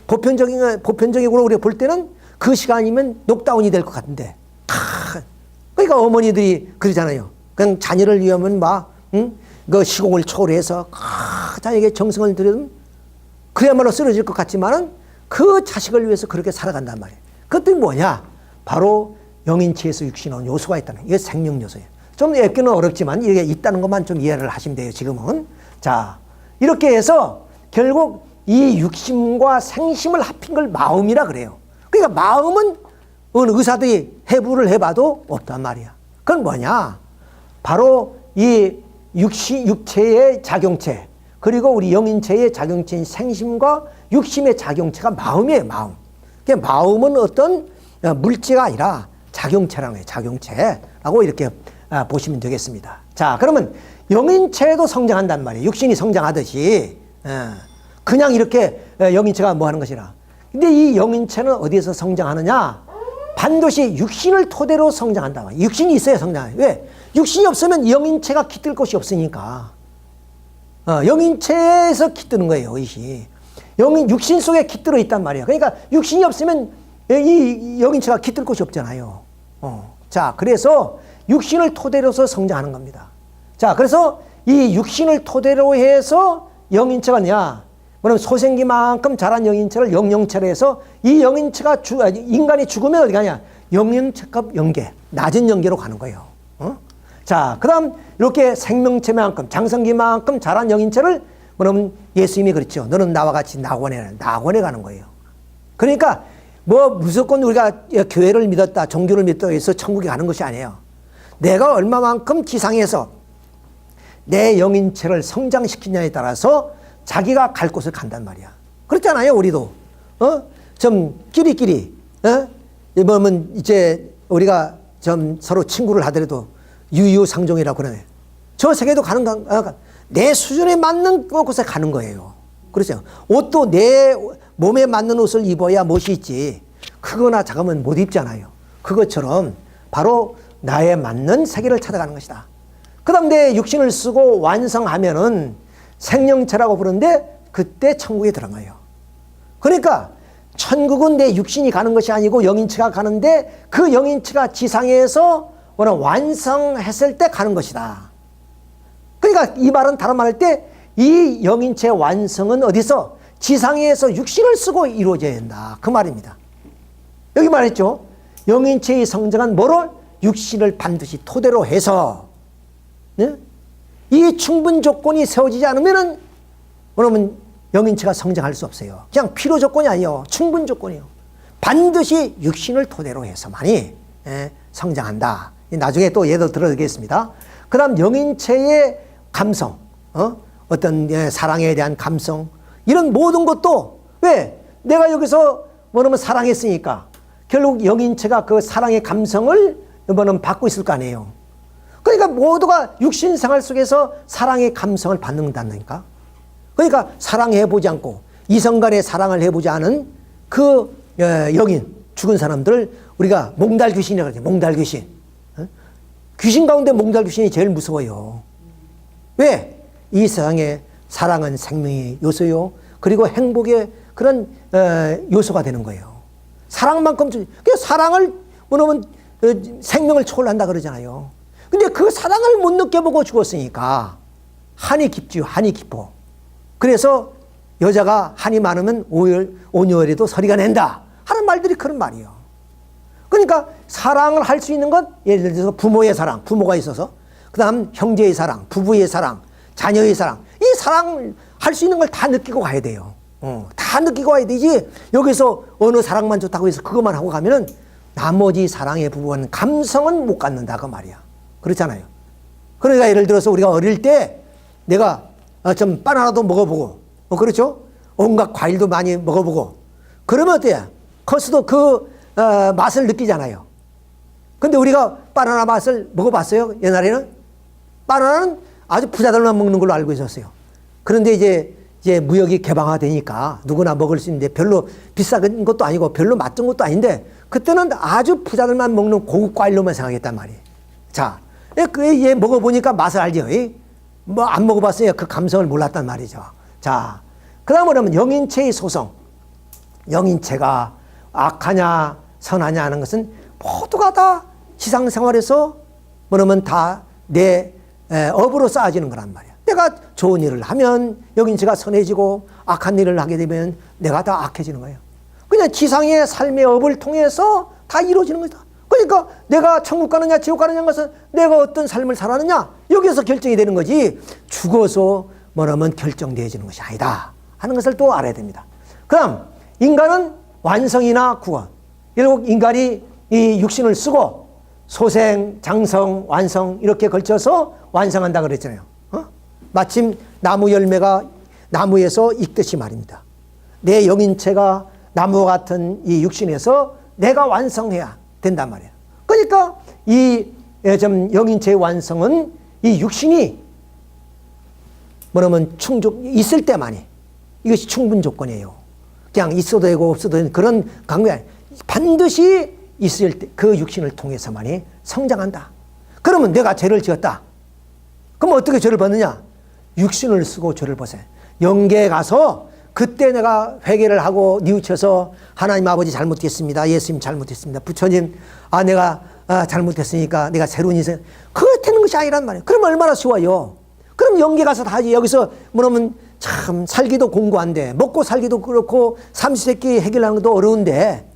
보편적으로 우리가 볼 때는 그 시간이면 녹다운이 될 것 같은데, 그러니까 어머니들이 그러잖아요. 그냥 자녀를 위하면 그 시공을 초월해서 자에게 정성을 들이면 그야말로 쓰러질 것 같지만은 그 자식을 위해서 그렇게 살아간단 말이에요. 그것도 뭐냐? 바로 영인체에서 육신은 요소가 있다는 거예요. 이게 생명 요소예요. 좀 읽기는 어렵지만 이게 있다는 것만 좀 이해를 하시면 돼요. 지금은. 자, 이렇게 해서 결국 이 육심과 생심을 합힌 걸 마음이라 그래요. 그러니까 마음은 의사들이 해부를 해봐도 없단 말이야. 그건 뭐냐? 바로 이 육체의 작용체, 그리고 우리 영인체의 작용체인 생심과 육심의 작용체가 마음이에요. 마음. 그러니까 마음은 어떤 물질가 아니라 작용체라는 거예요. 작용체라고 이렇게 보시면 되겠습니다. 자, 그러면 영인체도 성장한단 말이에요. 육신이 성장하듯이. 그냥 이렇게 영인체가 뭐 하는 것이라. 근데 이 영인체는 어디에서 성장하느냐? 반드시 육신을 토대로 성장한다. 육신이 있어야 성장해요. 왜? 육신이 없으면 영인체가 깃들 곳이 없으니까. 영인체에서 깃드는 거예요. 의식. 육신 속에 깃들어 있단 말이에요. 그러니까 육신이 없으면 이 영인체가 깃들 곳이 없잖아요. 자, 그래서 육신을 토대로서 성장하는 겁니다. 자, 그래서 이 육신을 토대로 해서 영인체가 뭐냐? 뭐냐면 소생기만큼 자란 영인체를 영영체로 해서 이 영인체가 인간이 죽으면 어디 가냐? 영영체급 영계, 낮은 영계로 가는 거예요. 자, 그 다음 이렇게 생명체만큼 장성기만큼 자란 영인체를 뭐냐면 예수님이 그랬죠. 너는 나와 같이 낙원에 가는 거예요. 그러니까 뭐 무조건 우리가 교회를 믿었다, 종교를 믿었다 해서 천국에 가는 것이 아니에요. 내가 얼마만큼 지상에서 내 영인체를 성장시키냐에 따라서 자기가 갈 곳을 간단 말이야. 그렇잖아요, 우리도. 좀 끼리끼리, 뭐면 이제 우리가 좀 서로 친구를 하더라도 유유상종이라고 그러네. 저 세계도 가는 내 수준에 맞는 곳에 가는 거예요. 그렇죠. 옷도 내 몸에 맞는 옷을 입어야 멋이 있지. 크거나 작으면 못 입잖아요. 그것처럼 바로 나에 맞는 세계를 찾아가는 것이다. 그 다음 내 육신을 쓰고 완성하면은 생명체라고 부르는데 그때 천국에 들어가요. 그러니까 천국은 내 육신이 가는 것이 아니고 영인체가 가는데 그 영인체가 지상에서 완성했을 때 가는 것이다. 그러니까 이 말은 다른 말 할 때 이 영인체 완성은 어디서? 지상에서 육신을 쓰고 이루어져야 된다. 그 말입니다. 여기 말했죠. 영인체의 성장은 뭐를? 육신을 반드시 토대로 해서, 네? 이 충분 조건이 세워지지 않으면은 그러면 영인체가 성장할 수 없어요. 그냥 필요 조건이 아니에요. 충분 조건이에요. 반드시 육신을 토대로 해서만이 성장한다. 나중에 또 예를 들어드리겠습니다. 그 다음 영인체의 감성, 어떤 사랑에 대한 감성, 이런 모든 것도 왜? 내가 여기서 뭐냐면 사랑했으니까 결국 영인체가 그 사랑의 감성을 뭐냐면 받고 있을 거 아니에요. 그러니까 모두가 육신 생활 속에서 사랑의 감성을 받는다니까. 그러니까 사랑해보지 않고 이성 간의 사랑을 해보지 않은 그 영인, 죽은 사람들을 우리가 몽달 귀신이라고 그러죠. 몽달 귀신. 귀신 가운데 몽달 귀신이 제일 무서워요. 왜? 이 세상에 사랑은 생명의 요소요. 그리고 행복의 그런 요소가 되는 거예요. 사랑만큼 사랑을 뭐냐면 생명을 초월한다 그러잖아요. 근데 그 사랑을 못 느껴보고 죽었으니까 한이 깊지요. 한이 깊어. 그래서 여자가 한이 많으면 온유월에도 서리가 낸다 하는 말들이 그런 말이에요. 그러니까 사랑을 할 수 있는 것, 예를 들어서 부모의 사랑, 부모가 있어서, 그 다음 형제의 사랑, 부부의 사랑, 자녀의 사랑, 이 사랑을 할 수 있는 걸 다 느끼고 가야 돼요. 다 느끼고 가야 되지. 여기서 어느 사랑만 좋다고 해서 그것만 하고 가면은 나머지 사랑의 부분은 감성은 못 갖는다 그 말이야. 그렇잖아요. 그러니까 예를 들어서 우리가 어릴 때 내가 좀 바나나도 먹어보고, 그렇죠? 온갖 과일도 많이 먹어보고, 그러면 어때요? 커서도 그 맛을 느끼잖아요. 근데 우리가 바나나 맛을 먹어봤어요? 옛날에는? 바나나는 아주 부자들만 먹는 걸로 알고 있었어요. 그런데 이제 무역이 개방화되니까 누구나 먹을 수 있는데 별로 비싼 것도 아니고 별로 맛든 것도 아닌데 그때는 아주 부자들만 먹는 고급 과일로만 생각했단 말이에요. 자, 얘 먹어보니까 맛을 알죠. 뭐 안 먹어봤어요. 그 감성을 몰랐단 말이죠. 자, 그 다음에 뭐냐면 영인체의 소성. 영인체가 악하냐 선하냐 하는 것은 모두가 다 지상생활에서 뭐냐면 다 내 업으로 쌓아지는 거란 말이야. 내가 좋은 일을 하면 영인체가 선해지고 악한 일을 하게 되면 내가 다 악해지는 거예요. 그냥 지상의 삶의 업을 통해서 다 이루어지는 거다. 그러니까 내가 천국 가느냐 지옥 가느냐는 것은 내가 어떤 삶을 살았느냐 여기에서 결정이 되는 거지 죽어서 뭐라면 결정되어지는 것이 아니다 하는 것을 또 알아야 됩니다. 그럼 인간은 완성이나 구원, 결국 인간이 이 육신을 쓰고 소생, 장성, 완성 이렇게 걸쳐서 완성한다 그랬잖아요. 마침 나무 열매가 나무에서 익듯이 말입니다. 내 영인체가 나무와 같은 이 육신에서 내가 완성해야 된단 말이에요. 그러니까 이 영인체의 완성은 이 육신이 뭐냐면 있을 때만이 이것이 충분 조건이에요. 그냥 있어도 되고 없어도 되는 그런 강미 아니에요. 반드시 있을 때 그 육신을 통해서만이 성장한다. 그러면 내가 죄를 지었다. 그럼 어떻게 죄를 받느냐? 육신을 쓰고 죄를 벗어요. 영계에 가서 그때 내가 회개를 하고 뉘우쳐서 하나님 아버지 잘못했습니다. 예수님 잘못했습니다. 부처님 내가 잘못했으니까 내가 새로운 인생 그거 되는 것이 아니란 말이에요. 그럼 얼마나 쉬워요. 그럼 영계 가서 다 하지. 여기서 뭐냐면 참 살기도 공고한데 먹고 살기도 그렇고 삼시세끼 해결하는 것도 어려운데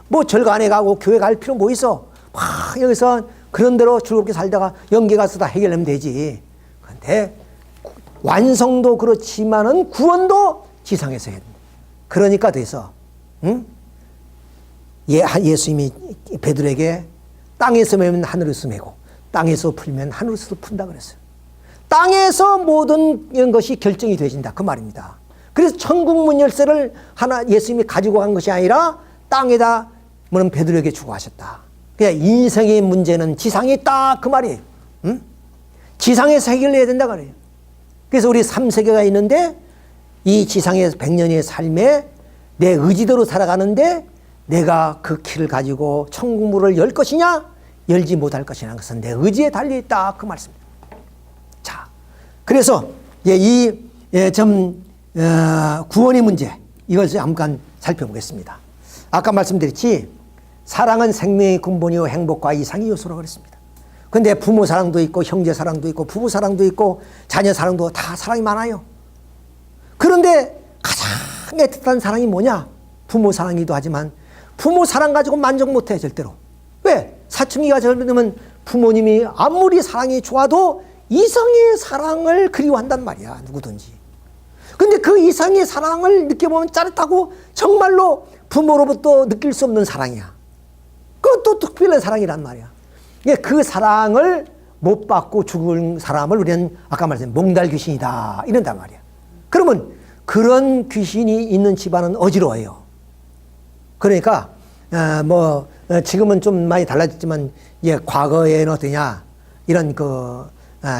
뭐 절간에 가고 교회 갈 필요 뭐 있어. 막 여기서 그런 대로 즐겁게 살다가 영계 가서 다 해결하면 되지. 그런데 완성도 그렇지만은 구원도 지상에서 해야 된다. 그러니까 돼서 예수님이 베드로에게 땅에서 매면 하늘에서 매고 땅에서 풀면 하늘에서도 푼다 그랬어요. 땅에서 모든 이런 것이 결정이 되어진다 그 말입니다. 그래서 천국 문 열쇠를 예수님이 가지고 간 것이 아니라 땅에다 뭐는 베드로에게 주고 하셨다. 그냥 인생의 문제는 지상에 있다 그 말이에요. 지상에서 해결해야 된다 그래요. 그래서 우리 3세계가 있는데 이 지상에서 100년의 삶에 내 의지대로 살아가는데 내가 그 키를 가지고 천국문을 열 것이냐 열지 못할 것이냐 하는 것은 내 의지에 달려있다 그 말씀입니다. 자, 그래서 구원의 문제 이것을 잠깐 살펴보겠습니다. 아까 말씀드렸지 사랑은 생명의 근본이요 행복과 이상의 요소라고 그랬습니다. 근데 부모 사랑도 있고 형제 사랑도 있고 부부 사랑도 있고 자녀 사랑도 다 사랑이 많아요. 그런데 가장 애틋한 사랑이 뭐냐? 부모 사랑이기도 하지만 부모 사랑 가지고 만족 못해 절대로. 왜? 사춘기가 되면 부모님이 아무리 사랑이 좋아도 이성의 사랑을 그리워한단 말이야 누구든지. 근데 그 이성의 사랑을 느껴보면 짜릿하고 정말로 부모로부터 느낄 수 없는 사랑이야. 그것도 특별한 사랑이란 말이야. 그 사랑을 못 받고 죽은 사람을 우리는 아까 말했던 몽달 귀신이다 이런단 말이야. 그러면 그런 귀신이 있는 집안은 어지러워요. 그러니까 지금은 좀 많이 달라졌지만 과거에는 어떠냐 이런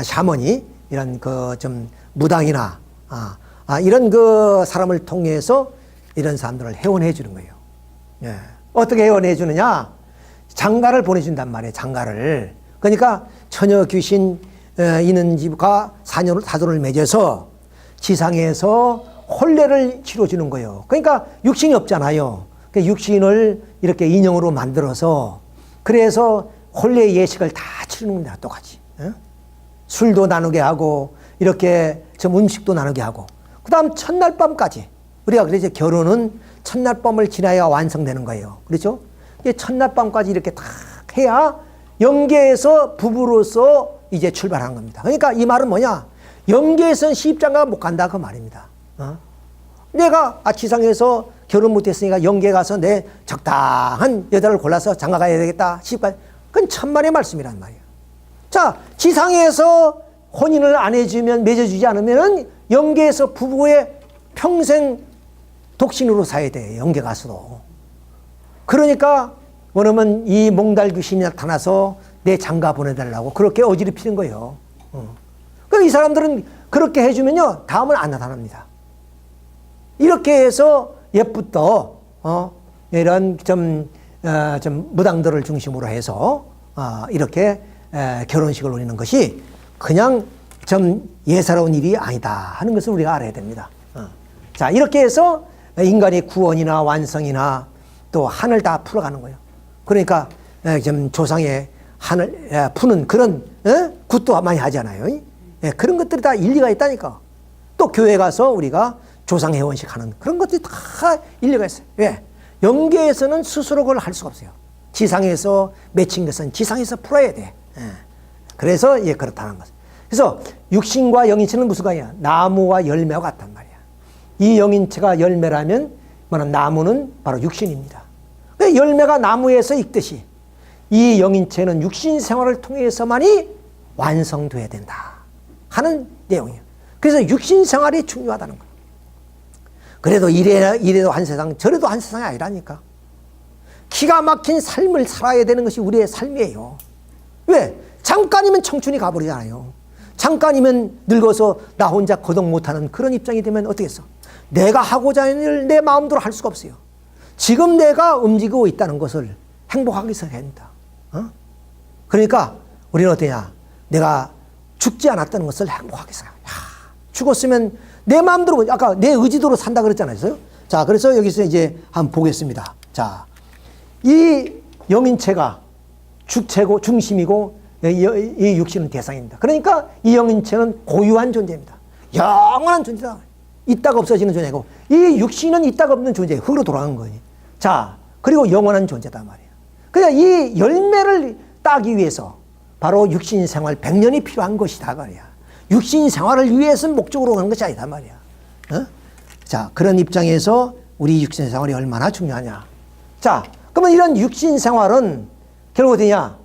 샤머니 이런 좀 무당이나 이런 사람을 통해서 이런 사람들을 해원해 주는 거예요. 어떻게 해원해 주느냐? 장가를 보내준단 말이에요. 장가를. 그러니까 처녀 귀신 있는 집과 사돈을 맺어서 지상에서 혼례를 치러주는 거예요. 그러니까 육신이 없잖아요. 육신을 이렇게 인형으로 만들어서 그래서 혼례 예식을 다 치르는 겁니다. 똑같이. 술도 나누게 하고 이렇게 좀 음식도 나누게 하고 그 다음 첫날 밤까지 우리가 그래서 결혼은 첫날 밤을 지나야 완성되는 거예요. 그렇죠? 첫날 밤까지 이렇게 다 해야 영계에서 부부로서 이제 출발한 겁니다. 그러니까 이 말은 뭐냐? 영계에서는 시집장가가 못 간다 그 말입니다. 내가 지상에서 결혼 못했으니까 영계 가서 내 적당한 여자를 골라서 장가 가야 되겠다. 시집가 그건 천만의 말씀이란 말이에요. 자, 지상에서 혼인을 안 해주면, 맺어주지 않으면 영계에서 부부의 평생 독신으로 살아야 돼, 영계 가서도. 그러니까 원하면 이 몽달 귀신이 나타나서 내 장가 보내달라고 그렇게 어지럽히는 거예요. 그래서 이 사람들은 그렇게 해주면요, 다음은 안 나타납니다. 이렇게 해서 옛부터 이런 좀 무당들을 중심으로 해서 이렇게 결혼식을 올리는 것이 그냥 좀 예사로운 일이 아니다 하는 것을 우리가 알아야 됩니다. 자, 이렇게 해서 인간의 구원이나 완성이나 또 한을 다 풀어가는 거예요. 그러니까 좀 조상의 한을 푸는 그런 굿도 많이 하잖아요. 그런 것들이 다 일리가 있다니까. 또 교회 가서 우리가 조상 회원식 하는 그런 것들이 다 일리가 있어요. 왜? 영계에서는 스스로 그걸 할 수가 없어요. 지상에서 맺힌 것은 지상에서 풀어야 돼. 그래서 그렇다는 거죠. 그래서 육신과 영인체는 무슨 관계야? 나무와 열매와 같단 말이야. 이 영인체가 열매라면 나무는 바로 육신입니다. 열매가 나무에서 익듯이 이 영인체는 육신 생활을 통해서만이 완성돼야 된다 하는 내용이에요. 그래서 육신 생활이 중요하다는 거예요. 그래도 이래도 한 세상 저래도 한 세상이 아니라니까. 기가 막힌 삶을 살아야 되는 것이 우리의 삶이에요. 왜? 잠깐이면 청춘이 가버리잖아요. 잠깐이면 늙어서 나 혼자 거동 못하는 그런 입장이 되면 어떻게 했어? 내가 하고자 하는 일을 내 마음대로 할 수가 없어요. 지금 내가 움직이고 있다는 것을 행복하게 해야 된다. 그러니까 우리는 어떠냐? 내가 죽지 않았다는 것을 행복하게 생각해. 죽었으면 내 마음대로, 아까 내 의지대로 산다 그랬잖아요. 자, 그래서 여기서 이제 한번 보겠습니다. 자, 이 영인체가 주체고 중심이고 이 육신은 대상입니다. 그러니까 이 영인체는 고유한 존재입니다. 영원한 존재다. 있다가 없어지는 존재고, 이 육신은 있다가 없는 존재, 흙으로 돌아간 거예요. 자, 그리고 영원한 존재다 말이에요. 그러니까 이 열매를 따기 위해서 바로 육신 생활 100년이 필요한 것이다 말이야. 육신 생활을 위해서 목적으로 가는 것이 아니다 말이야. 자, 그런 입장에서 우리 육신 생활이 얼마나 중요하냐. 자, 그러면 이런 육신 생활은 결국 어디냐?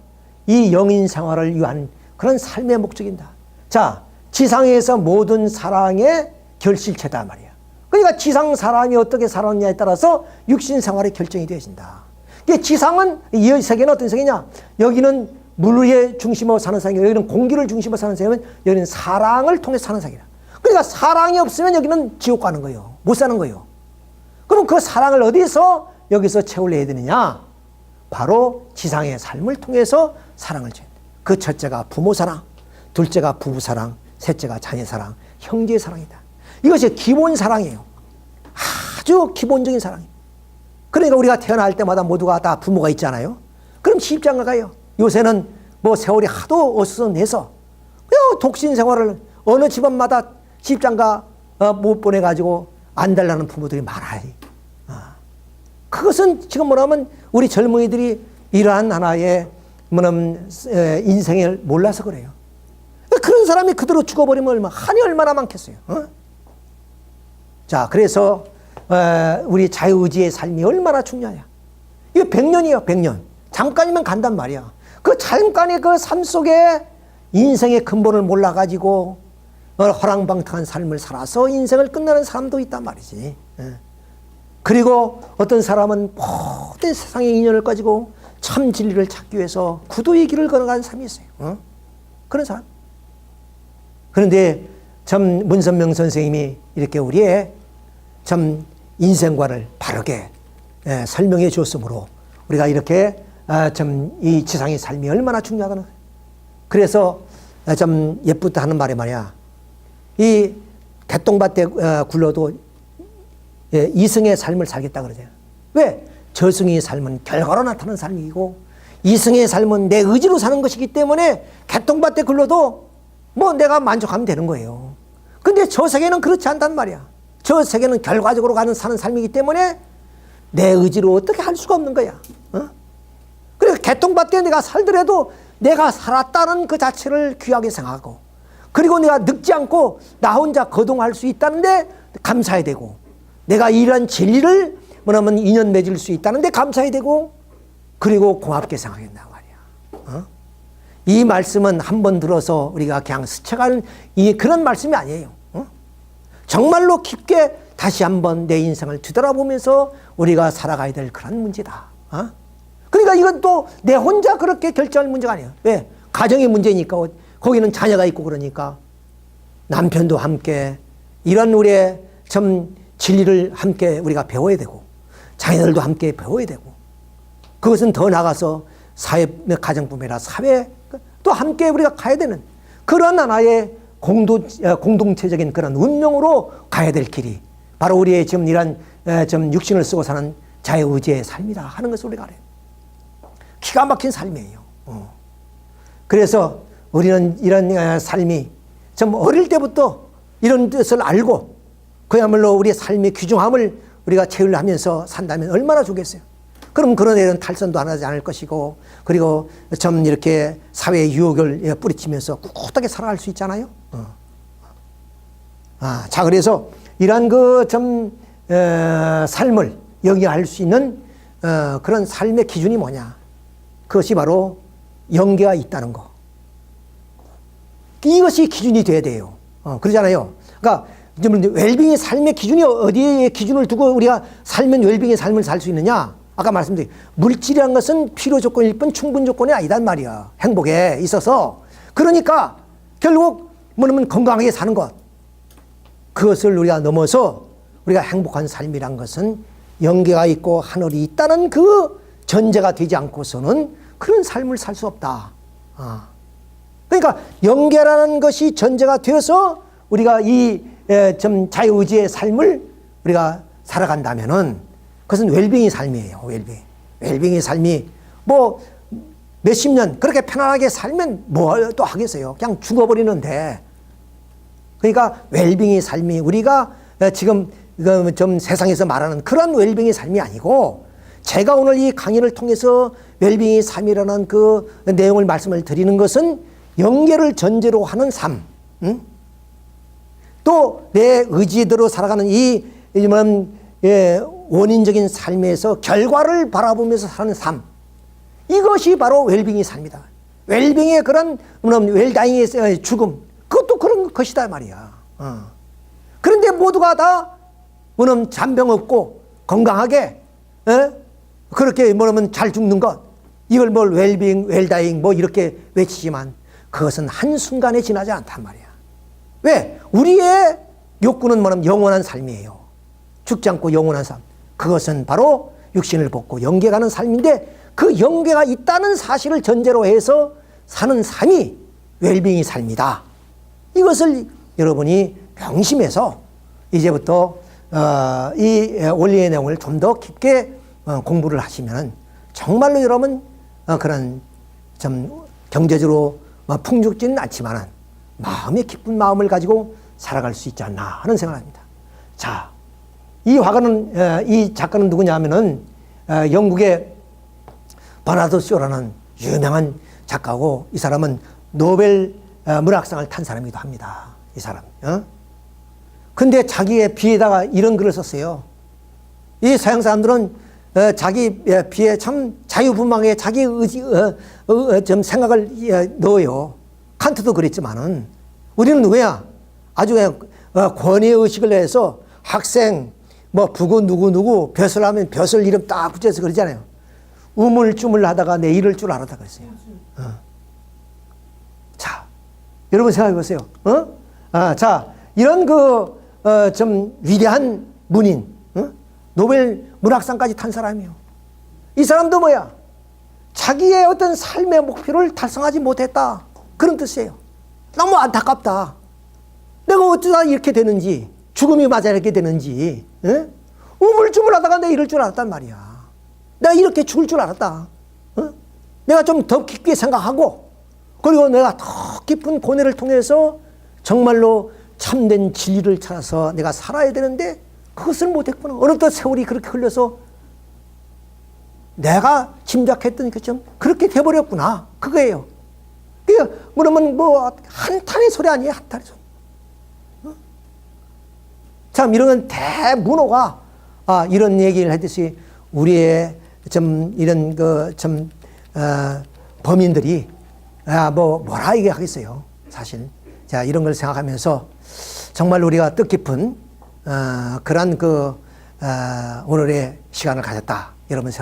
이 영인 생활을 위한 그런 삶의 목적입니다. 자, 지상에서 모든 사랑의 결실체다 말이야. 그러니까 지상 사람이 어떻게 살았느냐에 따라서 육신 생활이 결정이 되어진다. 지상은, 이 세계는 어떤 세계냐? 여기는 물의 중심으로 사는 세계고, 여기는 공기를 중심으로 사는 세계면 여기는 사랑을 통해서 사는 세계다. 그러니까 사랑이 없으면 여기는 지옥 가는 거예요. 못 사는 거예요. 그럼 그 사랑을 어디서 여기서 채우려 되느냐? 바로 지상의 삶을 통해서 사랑을 줘야 돼. 그 첫째가 부모 사랑, 둘째가 부부 사랑, 셋째가 자녀 사랑, 형제의 사랑이다. 이것이 기본 사랑이에요. 아주 기본적인 사랑이에요. 그러니까 우리가 태어날 때마다 모두가 다 부모가 있잖아요. 그럼 시집장가 가요. 요새는 뭐 세월이 하도 어수선해서 그냥 독신 생활을 어느 집안마다 시집장가 못 보내가지고 안 달라는 부모들이 많아요. 그것은 지금 뭐냐면 우리 젊은이들이 이러한 하나의 뭐냐면 인생을 몰라서 그래요. 그런 사람이 그대로 죽어버리면 한이 얼마나 많겠어요. 자, 그래서 우리 자유의지의 삶이 얼마나 중요하냐. 이거 100년이에요, 100년. 잠깐이면 간단 말이야. 그 잠깐의 그 삶 속에 인생의 근본을 몰라가지고 허랑방탕한 삶을 살아서 인생을 끝내는 사람도 있단 말이지. 그리고 어떤 사람은 모든 세상의 인연을 가지고 참 진리를 찾기 위해서 구도의 길을 걸어가는 사람이 있어요. 그런 사람. 그런데 참 문선명 선생님이 이렇게 우리의 참 인생관을 바르게 설명해 주었으므로 우리가 이렇게 참 이 지상의 삶이 얼마나 중요하다는 거예요. 그래서 참 옛부터 하는 말이 말이야. 이 개똥밭에 굴러도 이승의 삶을 살겠다 그러잖아요. 왜? 저승의 삶은 결과로 나타나는 삶이고 이승의 삶은 내 의지로 사는 것이기 때문에 개똥밭에 굴러도 뭐 내가 만족하면 되는 거예요. 근데 저 세계는 그렇지 않단 말이야. 저 세계는 결과적으로 사는 삶이기 때문에 내 의지로 어떻게 할 수가 없는 거야. 그래서 개똥밭에 내가 살더라도 내가 살았다는 그 자체를 귀하게 생각하고, 그리고 내가 늙지 않고 나 혼자 거동할 수 있다는데 감사해야 되고, 내가 이런 진리를 뭐냐면 인연 맺을 수 있다는데 감사해야 되고, 그리고 고맙게 생각한단 말이야. 이 말씀은 한 번 들어서 우리가 그냥 스쳐가는 그런 말씀이 아니에요. 정말로 깊게 다시 한번 내 인생을 뒤돌아보면서 우리가 살아가야 될 그런 문제다. 그러니까 이건 또 내 혼자 그렇게 결정할 문제가 아니에요. 왜? 가정의 문제니까. 거기는 자녀가 있고 그러니까 남편도 함께 이런 우리의 참 진리를 함께 우리가 배워야 되고 자녀들도 함께 배워야 되고 그것은 더 나아가서 사회, 가정뿐만 아니라 사회 또 함께 우리가 가야 되는 그런 하나의 공동체적인 그런 운명으로 가야 될 길이 바로 우리의 지금 이런 좀 육신을 쓰고 사는 자유의지의 삶이다 하는 것을 우리가 알아요. 기가 막힌 삶이에요. 그래서 우리는 이런 삶이 좀 어릴 때부터 이런 뜻을 알고 그야말로 우리의 삶의 귀중함을 우리가 체험을 하면서 산다면 얼마나 좋겠어요. 그럼 그런 애는 탈선도 안 하지 않을 것이고 그리고 좀 이렇게 사회의 유혹을 뿌리치면서 꿋꿋하게 살아갈 수 있잖아요. 자, 그래서 이러한 삶을 영위할 수 있는 그런 삶의 기준이 뭐냐? 그것이 바로 영계가 있다는 거. 이것이 기준이 돼야 돼요. 그러잖아요. 그러니까 웰빙의 삶의 기준이 어디에 기준을 두고 우리가 살면 웰빙의 삶을 살 수 있느냐? 아까 말씀드린 물질이라는 것은 필요 조건일 뿐 충분 조건이 아니단 말이야. 행복에 있어서. 그러니까 결국 뭐냐면 건강하게 사는 것. 그것을 우리가 넘어서 우리가 행복한 삶이란 것은 영계가 있고 하늘이 있다는 그 전제가 되지 않고서는 그런 삶을 살 수 없다. 그러니까 영계라는 것이 전제가 되어서 우리가 이 좀 자유의지의 삶을 우리가 살아간다면은 그것은 웰빙의 삶이에요. 웰빙의 삶이 뭐 몇십 년 그렇게 편안하게 살면 뭘 또 하겠어요. 그냥 죽어버리는데. 그러니까 웰빙의 삶이 우리가 지금 좀 세상에서 말하는 그런 웰빙의 삶이 아니고 제가 오늘 이 강의를 통해서 웰빙의 삶이라는 그 내용을 말씀을 드리는 것은 영계를 전제로 하는 삶, 또 내 의지대로 살아가는 이 원인적인 삶에서 결과를 바라보면서 사는 삶, 이것이 바로 웰빙의 삶이다. 웰빙의 그런 웰다잉의 죽음, 그것도 그런 것이다 말이야. 그런데 모두가 다 잔병 없고 건강하게 그렇게 잘 죽는 것, 이걸 웰빙, 웰다잉 이렇게 외치지만 그것은 한순간에 지나지 않단 말이야. 왜? 우리의 욕구는 영원한 삶이에요. 죽지 않고 영원한 삶. 그것은 바로 육신을 벗고 영계 가는 삶인데 그 영계가 있다는 사실을 전제로 해서 사는 삶이 웰빙의 삶이다. 이것을 여러분이 명심해서 이제부터 이 원리의 내용을 좀 더 깊게 공부를 하시면 정말로 여러분 그런 좀 경제적으로 풍족지는 않지만 마음의 기쁜 마음을 가지고 살아갈 수 있지 않나 하는 생각을 합니다. 자, 이 화가는 이 작가는 누구냐 하면은 영국의 버나드 쇼라는 유명한 작가고 이 사람은 노벨 문학상을 탄 사람이기도 합니다. 이 사람. 근데 자기의 비에다가 이런 글을 썼어요. 이 서양 사람들은 자기 비에 참 자유분방하게 자기 의지, 좀 생각을 넣어요. 칸트도 그랬지만은 우리는 누구야? 아주 권위의식을 내서 학생, 부고 누구 벼슬하면 벼슬 이름 딱 붙여서 그러잖아요. 우물쭈물 하다가 내 이럴 줄 알았다 그랬어요. 자, 여러분 생각해 보세요. 자, 이런 좀 위대한 문인, 노벨 문학상까지 탄 사람이요. 이 사람도 뭐야? 자기의 어떤 삶의 목표를 달성하지 못했다. 그런 뜻이에요. 너무 안타깝다. 내가 어쩌다 이렇게 되는지, 죽음이 맞아 이렇게 되는지, 우물쭈물 하다가 내가 이럴 줄 알았단 말이야. 내가 이렇게 죽을 줄 알았다. 내가 좀 더 깊게 생각하고, 그리고 내가 더 깊은 고뇌를 통해서 정말로 참된 진리를 찾아서 내가 살아야 되는데 그것을 못했구나. 어느덧 세월이 그렇게 흘러서 내가 짐작했던 것처럼 그렇게 돼버렸구나. 그거예요. 그러면 한탄의 소리 아니에요. 한탄의 소리. 참 이런 대문호가 이런 얘기를 하듯이 우리의 좀 이런 범인들이 뭐라 얘기하겠어요, 사실. 자, 이런 걸 생각하면서 정말 우리가 뜻깊은 그런 오늘의 시간을 가졌다, 여러분 생각.